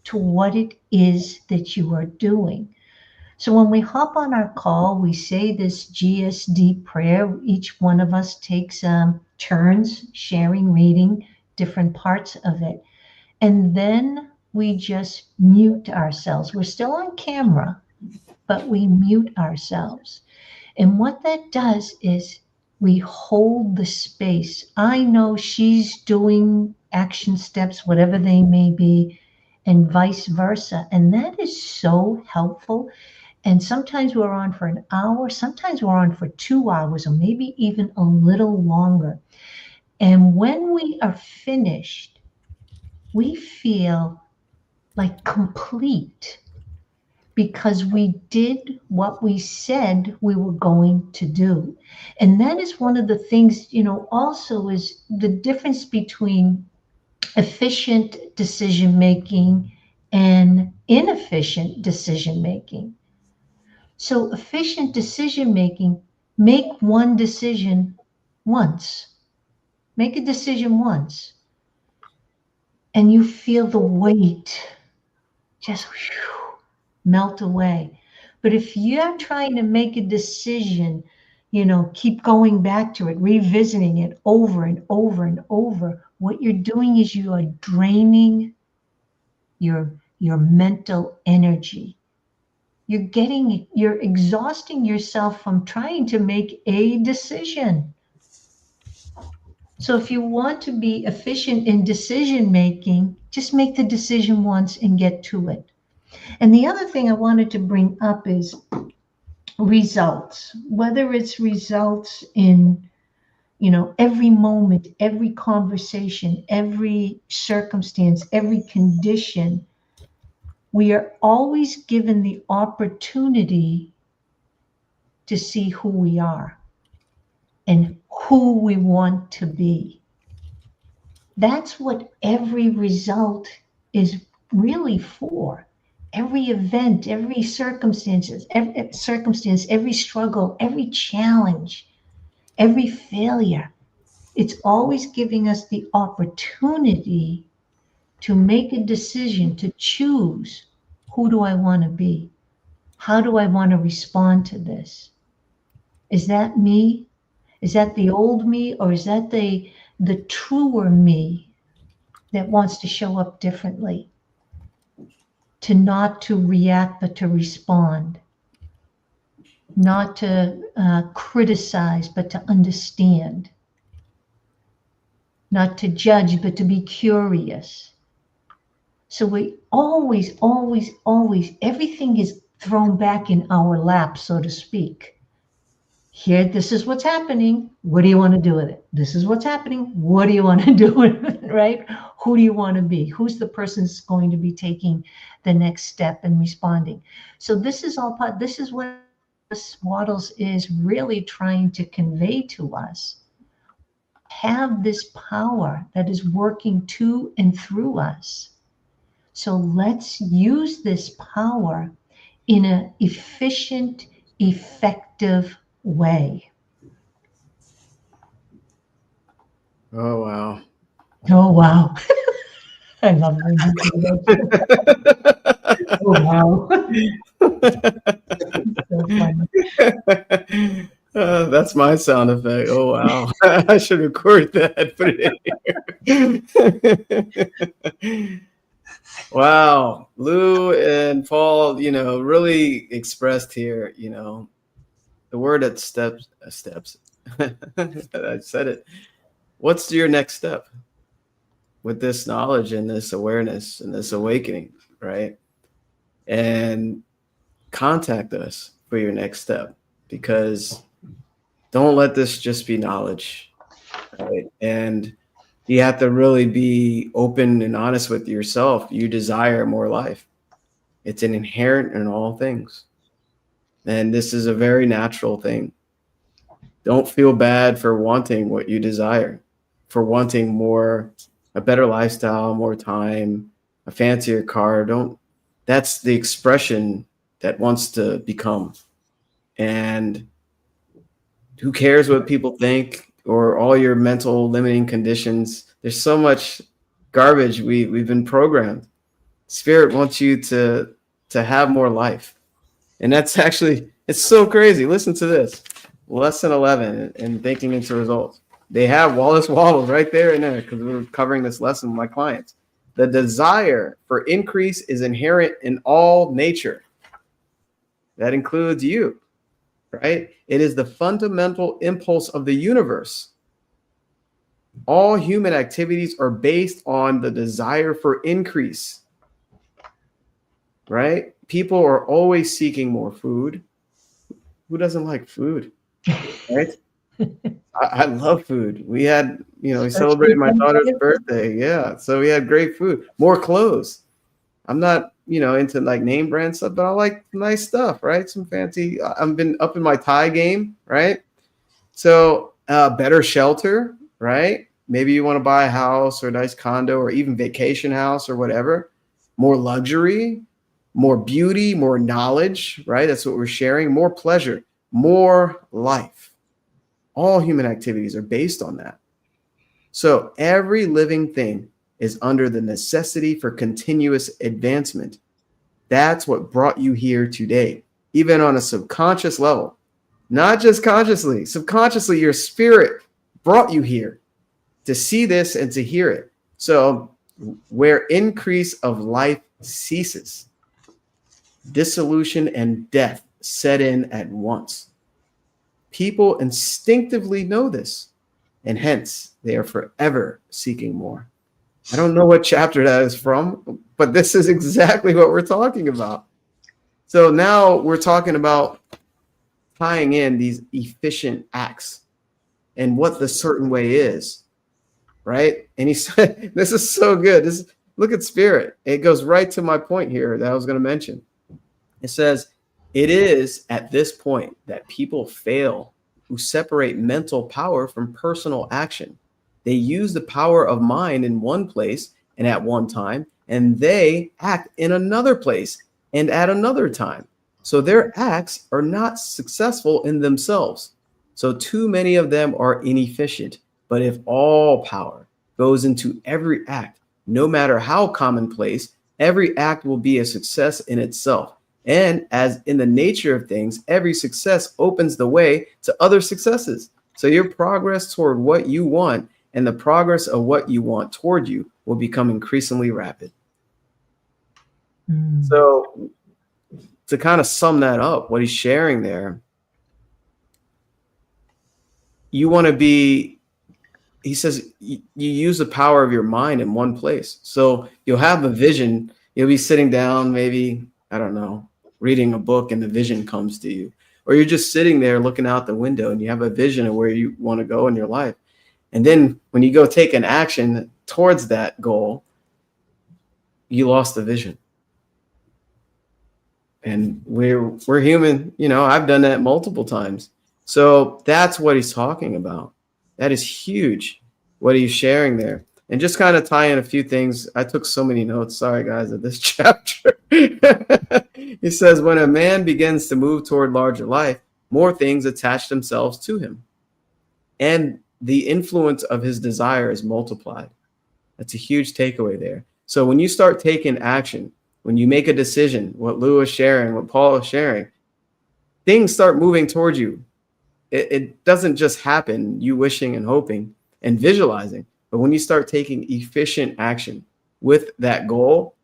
to what it is that you are doing. So when we hop on our call, we say this GSD prayer. Each one of us takes turns sharing, reading different parts of it. And then we just mute ourselves. We're still on camera, but we mute ourselves. And what that does is we hold the space. I know she's doing action steps, whatever they may be, and vice versa. And that is so helpful. And sometimes we're on for an hour, sometimes we're on for 2 hours, or maybe even a little longer. And when we are finished, we feel like complete, because we did what we said we were going to do. And that is one of the things, also is the difference between efficient decision making and inefficient decision making. So efficient decision making, make one decision once. Make a decision once. And you feel the weight just melt away. But if you're trying to make a decision, keep going back to it, revisiting it over and over and over, what you're doing is you are draining your mental energy. You're exhausting yourself from trying to make a decision. So if you want to be efficient in decision making, just make the decision once and get to it. And the other thing I wanted to bring up is results, whether it's results in every moment, every conversation, every circumstance, every condition, we are always given the opportunity to see who we are and who we want to be. That's what every result is really for. Every event, every circumstance, every struggle, every challenge, every failure, it's always giving us the opportunity to make a decision, to choose, who do I want to be? How do I want to respond to this? Is that me? Is that the old me, or is that the truer me that wants to show up differently? To not to react, but to respond. Not to criticize, but to understand. Not to judge, but to be curious. So we always, everything is thrown back in our lap, so to speak. Here, this is what's happening. What do you want to do with it? This is what's happening. What do you want to do with it, right? Who do you want to be? Who's the person that's going to be taking the next step and responding? So this is all part, this is what Waddles is really trying to convey to us. Have this power that is working to and through us. So let's use this power in an efficient, effective way. Oh, wow. Oh, wow. I love when you do that. Oh, wow. So funny. That's my sound effect. Oh, wow. I should record that. Put it in here. Wow. Lou and Paul, really expressed here, the word at steps. I said it. What's your next step with this knowledge and this awareness and this awakening, right? And contact us for your next step, because don't let this just be knowledge, right? And you have to really be open and honest with yourself. You desire more life. It's an inherent in all things. And this is a very natural thing. Don't feel bad for wanting what you desire, for wanting more, a better lifestyle, more time, a fancier car. That's the expression that wants to become. And who cares what people think, or all your mental limiting conditions? There's so much garbage we've been programmed. Spirit wants you to have more life. And that's actually, it's so crazy. Listen to this. Lesson 11 in Thinking into Results. They have Wallace Waddles right there and there, because we're covering this lesson with my clients. The desire for increase is inherent in all nature. That includes you, right? It is the fundamental impulse of the universe. All human activities are based on the desire for increase, right? People are always seeking more food. Who doesn't like food, right? I love food. We had, we celebrated my daughter's birthday. Yeah. So we had great food, more clothes. I'm not, into like name brand stuff, but I like nice stuff, right? Some fancy, I've been up in my Thai game, right? So better shelter, right? Maybe you want to buy a house or a nice condo or even vacation house or whatever. More luxury, more beauty, more knowledge, right? That's what we're sharing. More pleasure, more life. All human activities are based on that. So every living thing is under the necessity for continuous advancement. That's what brought you here today, even on a subconscious level, not just consciously. Subconsciously, your spirit brought you here to see this and to hear it. So where increase of life ceases, dissolution and death set in at once. People instinctively know this, and hence they are forever seeking more. I don't know what chapter that is from, but this is exactly what we're talking about. So now we're talking about tying in these efficient acts and what the certain way is, right? And he said, this is so good. Look at spirit. It goes right to my point here that I was going to mention. It says, it is at this point that people fail who separate mental power from personal action. They use the power of mind in one place and at one time, and they act in another place and at another time. So their acts are not successful in themselves. So too many of them are inefficient. But if all power goes into every act, no matter how commonplace, every act will be a success in itself. And as in the nature of things, every success opens the way to other successes. So your progress toward what you want and the progress of what you want toward you will become increasingly rapid. So to kind of sum that up, what he's sharing there, you want to be, he says, you use the power of your mind in one place. So you'll have a vision. You'll be sitting down, maybe, I don't know, reading a book, and the vision comes to you. Or you're just sitting there looking out the window and you have a vision of where you want to go in your life. And then when you go take an action towards that goal, you lost the vision. And we're human, you know, I've done that multiple times. So that's what he's talking about. That is huge, what he's sharing there. And just kind of tie in a few things. I took so many notes, sorry guys, of this chapter. He says, when a man begins to move toward larger life, more things attach themselves to him. And the influence of his desire is multiplied. That's a huge takeaway there. So when you start taking action, when you make a decision, what Lou is sharing, what Paul is sharing, things start moving towards you. It doesn't just happen, you wishing and hoping and visualizing, but when you start taking efficient action with that goal,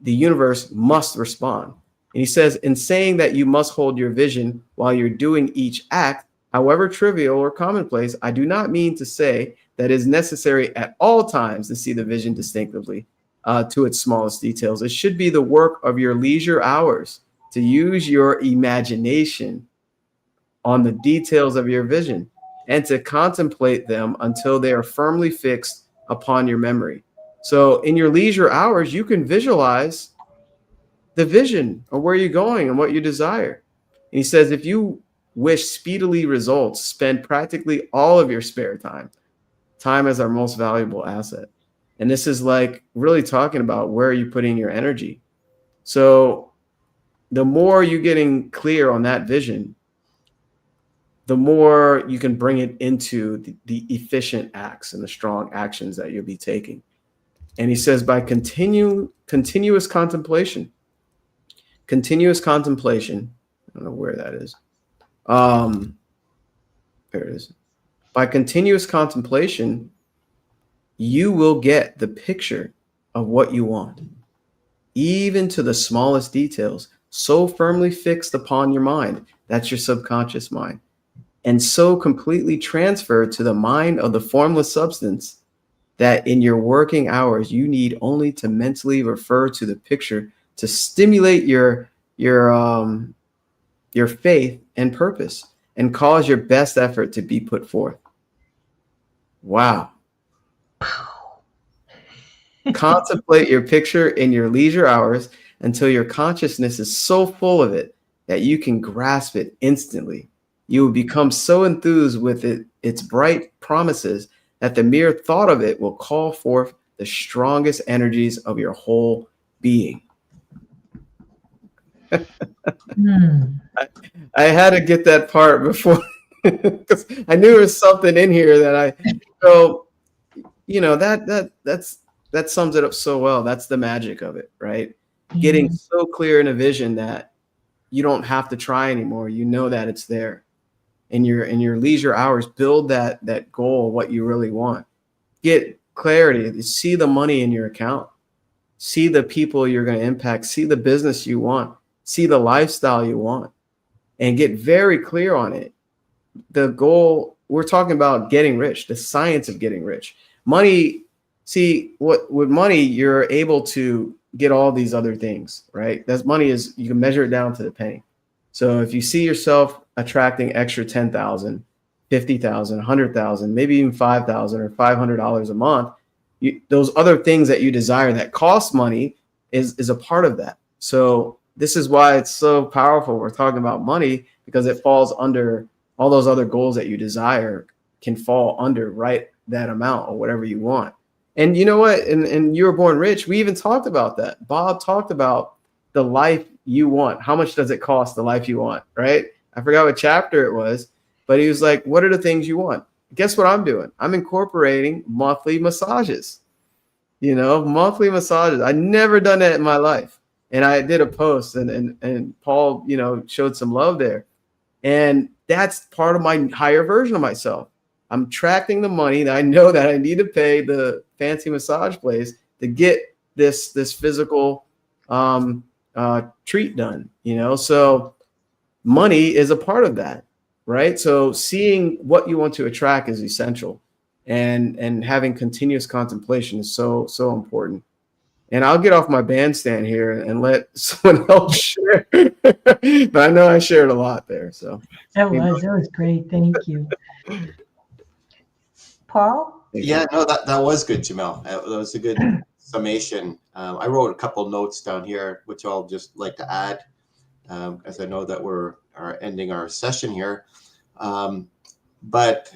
the universe must respond. And he says, in saying that you must hold your vision while you're doing each act, however trivial or commonplace, I do not mean to say that it is necessary at all times to see the vision distinctively to its smallest details. It should be the work of your leisure hours to use your imagination on the details of your vision and to contemplate them until they are firmly fixed upon your memory. So in your leisure hours, you can visualize the vision of where you're going and what you desire. And he says, if you wish speedily results, spend practically all of your spare time. Time is our most valuable asset. And this is like really talking about where are you putting your energy. So the more you're getting clear on that vision, the more you can bring it into the efficient acts and the strong actions that you'll be taking. And he says, by continuous contemplation, I don't know where that is. There it is. By continuous contemplation, you will get the picture of what you want, even to the smallest details, so firmly fixed upon your mind. That's your subconscious mind. And so completely transferred to the mind of the formless substance that in your working hours, you need only to mentally refer to the picture to stimulate your faith and purpose and cause your best effort to be put forth. Wow. Contemplate your picture in your leisure hours until your consciousness is so full of it that you can grasp it instantly. You will become so enthused with its bright promises that the mere thought of it will call forth the strongest energies of your whole being. I had to get that part before because I knew there was something in here that that sums it up so well. That's the magic of it, right? Getting so clear in a vision that you don't have to try anymore. You know that it's there. In your leisure hours, build that goal, what you really want. Get clarity. See the money in your account. See the people you're going to impact. See the business you want. See the lifestyle you want. And get very clear on it. The goal, we're talking about getting rich, the science of getting rich. Money, see, with money, you're able to get all these other things, right? That's money is, you can measure it down to the penny. So if you see yourself attracting extra 10,000, 50,000, 100,000, maybe even 5,000 or $500 a month, those other things that you desire that cost money is a part of that. So this is why it's so powerful. We're talking about money because it falls under all those other goals that you desire can fall under right that amount or whatever you want. And you know what? And You Were Born Rich, we even talked about that. Bob talked about the life you want. How much does it cost, the life you want, right? I forgot what chapter it was, but he was like, what are the things you want? Guess what I'm doing? I'm incorporating monthly massages, monthly massages. I never done that in my life. And I did a post and Paul, showed some love there. And that's part of my higher version of myself. I'm tracking the money that I know that I need to pay the fancy massage place to get this physical treat done, So money is a part of that, right? So seeing what you want to attract is essential, and having continuous contemplation is so important. And I'll get off my bandstand here and let someone else share. But I know I shared a lot there. So that was great. Thank you. Paul? Yeah, no, that was good, Jamel. That was a good summation. I wrote a couple notes down here, which I'll just like to add, as I know that we're ending our session here. But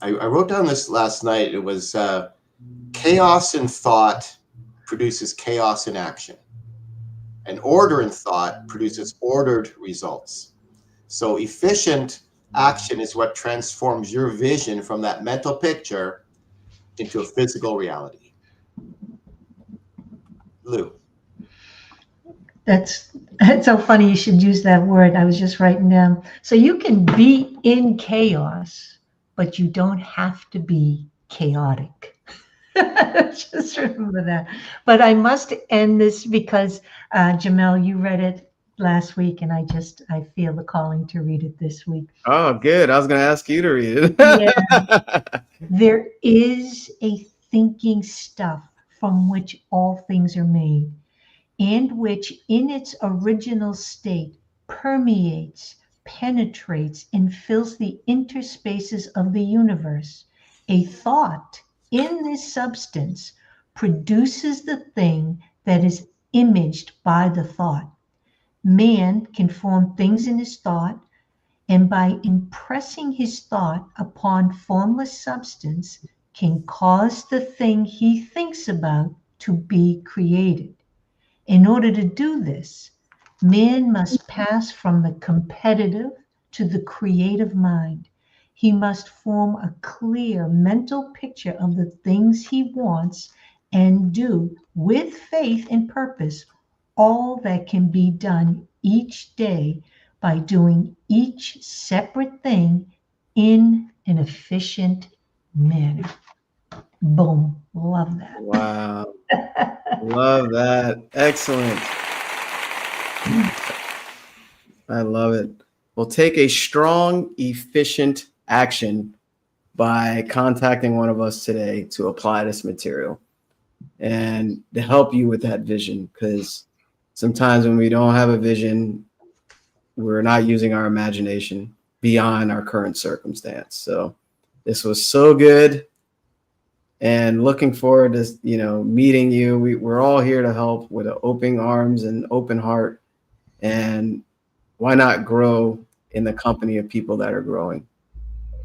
I wrote down this last night. It was chaos in thought produces chaos in action, and order in thought produces ordered results. So efficient action is what transforms your vision from that mental picture into a physical reality. Lou. It's so funny you should use that word. I was just writing down. So you can be in chaos, but you don't have to be chaotic. Just remember that. But I must end this because Jamel, you read it last week, and I feel the calling to read it this week. Oh, good. I was going to ask you to read it. Yeah. There is a thinking stuff from which all things are made, and which in its original state permeates, penetrates, and fills the interspaces of the universe. A thought in this substance produces the thing that is imaged by the thought. Man can form things in his thought, and by impressing his thought upon formless substance, can cause the thing he thinks about to be created. In order to do this, man must pass from the competitive to the creative mind. He must form a clear mental picture of the things he wants and do with faith and purpose all that can be done each day by doing each separate thing in an efficient manner. Boom. Love that. Wow. Love that. Excellent. I love it. We'll take a strong, efficient action by contacting one of us today to apply this material and to help you with that vision. Because sometimes when we don't have a vision, we're not using our imagination beyond our current circumstance. So this was so good. And looking forward to, meeting you. We're all here to help with open arms and open heart. And why not grow in the company of people that are growing?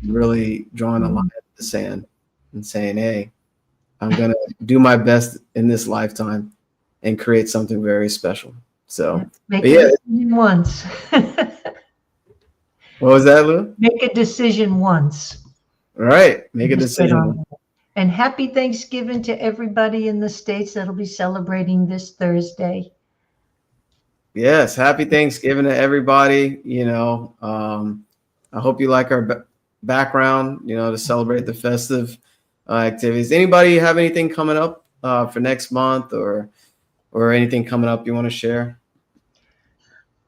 Really drawing a line in the sand and saying, hey, I'm going to do my best in this lifetime and create something very special. So make a decision once. What was that, Lou? Make a decision once. All right. Make a decision. And happy Thanksgiving to everybody in the States that'll be celebrating this Thursday. Yes. Happy Thanksgiving to everybody. I hope you like our background, to celebrate the festive activities. Anybody have anything coming up for next month or anything coming up you want to share?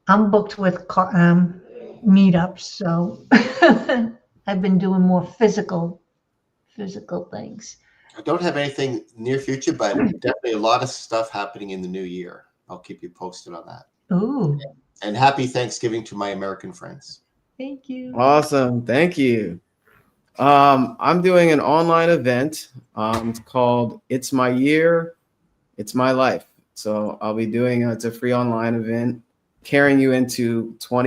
I'm booked with meetups, so I've been doing more physical things. I don't have anything near future, but definitely a lot of stuff happening in the new year. I'll keep you posted on that. Ooh. And happy Thanksgiving to my American friends. Thank you. Awesome. Thank you. I'm doing an online event. It's called It's My Year, It's My Life. So I'll be doing it's a free online event carrying you into what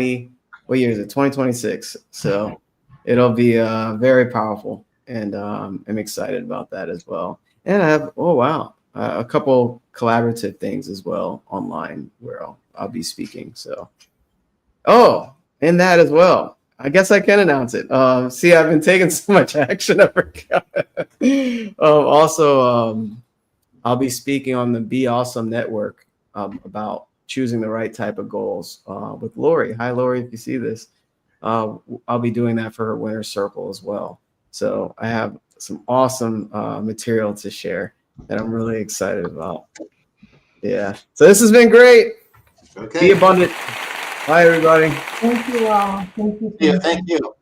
year is it? 2026. So it'll be very powerful, and I'm excited about that as well. And I have a couple collaborative things as well online where I'll be speaking. So and that as well. I guess I can announce it. See, I've been taking so much action. I forgot. I'll be speaking on the Be Awesome Network about choosing the right type of goals with Lori. Hi, Lori, if you see this. I'll be doing that for her Winter Circle as well. So I have some awesome material to share that I'm really excited about. Yeah. So this has been great. Okay. Be abundant. Bye, everybody. Thank you all. Thank you. Yeah, thank you.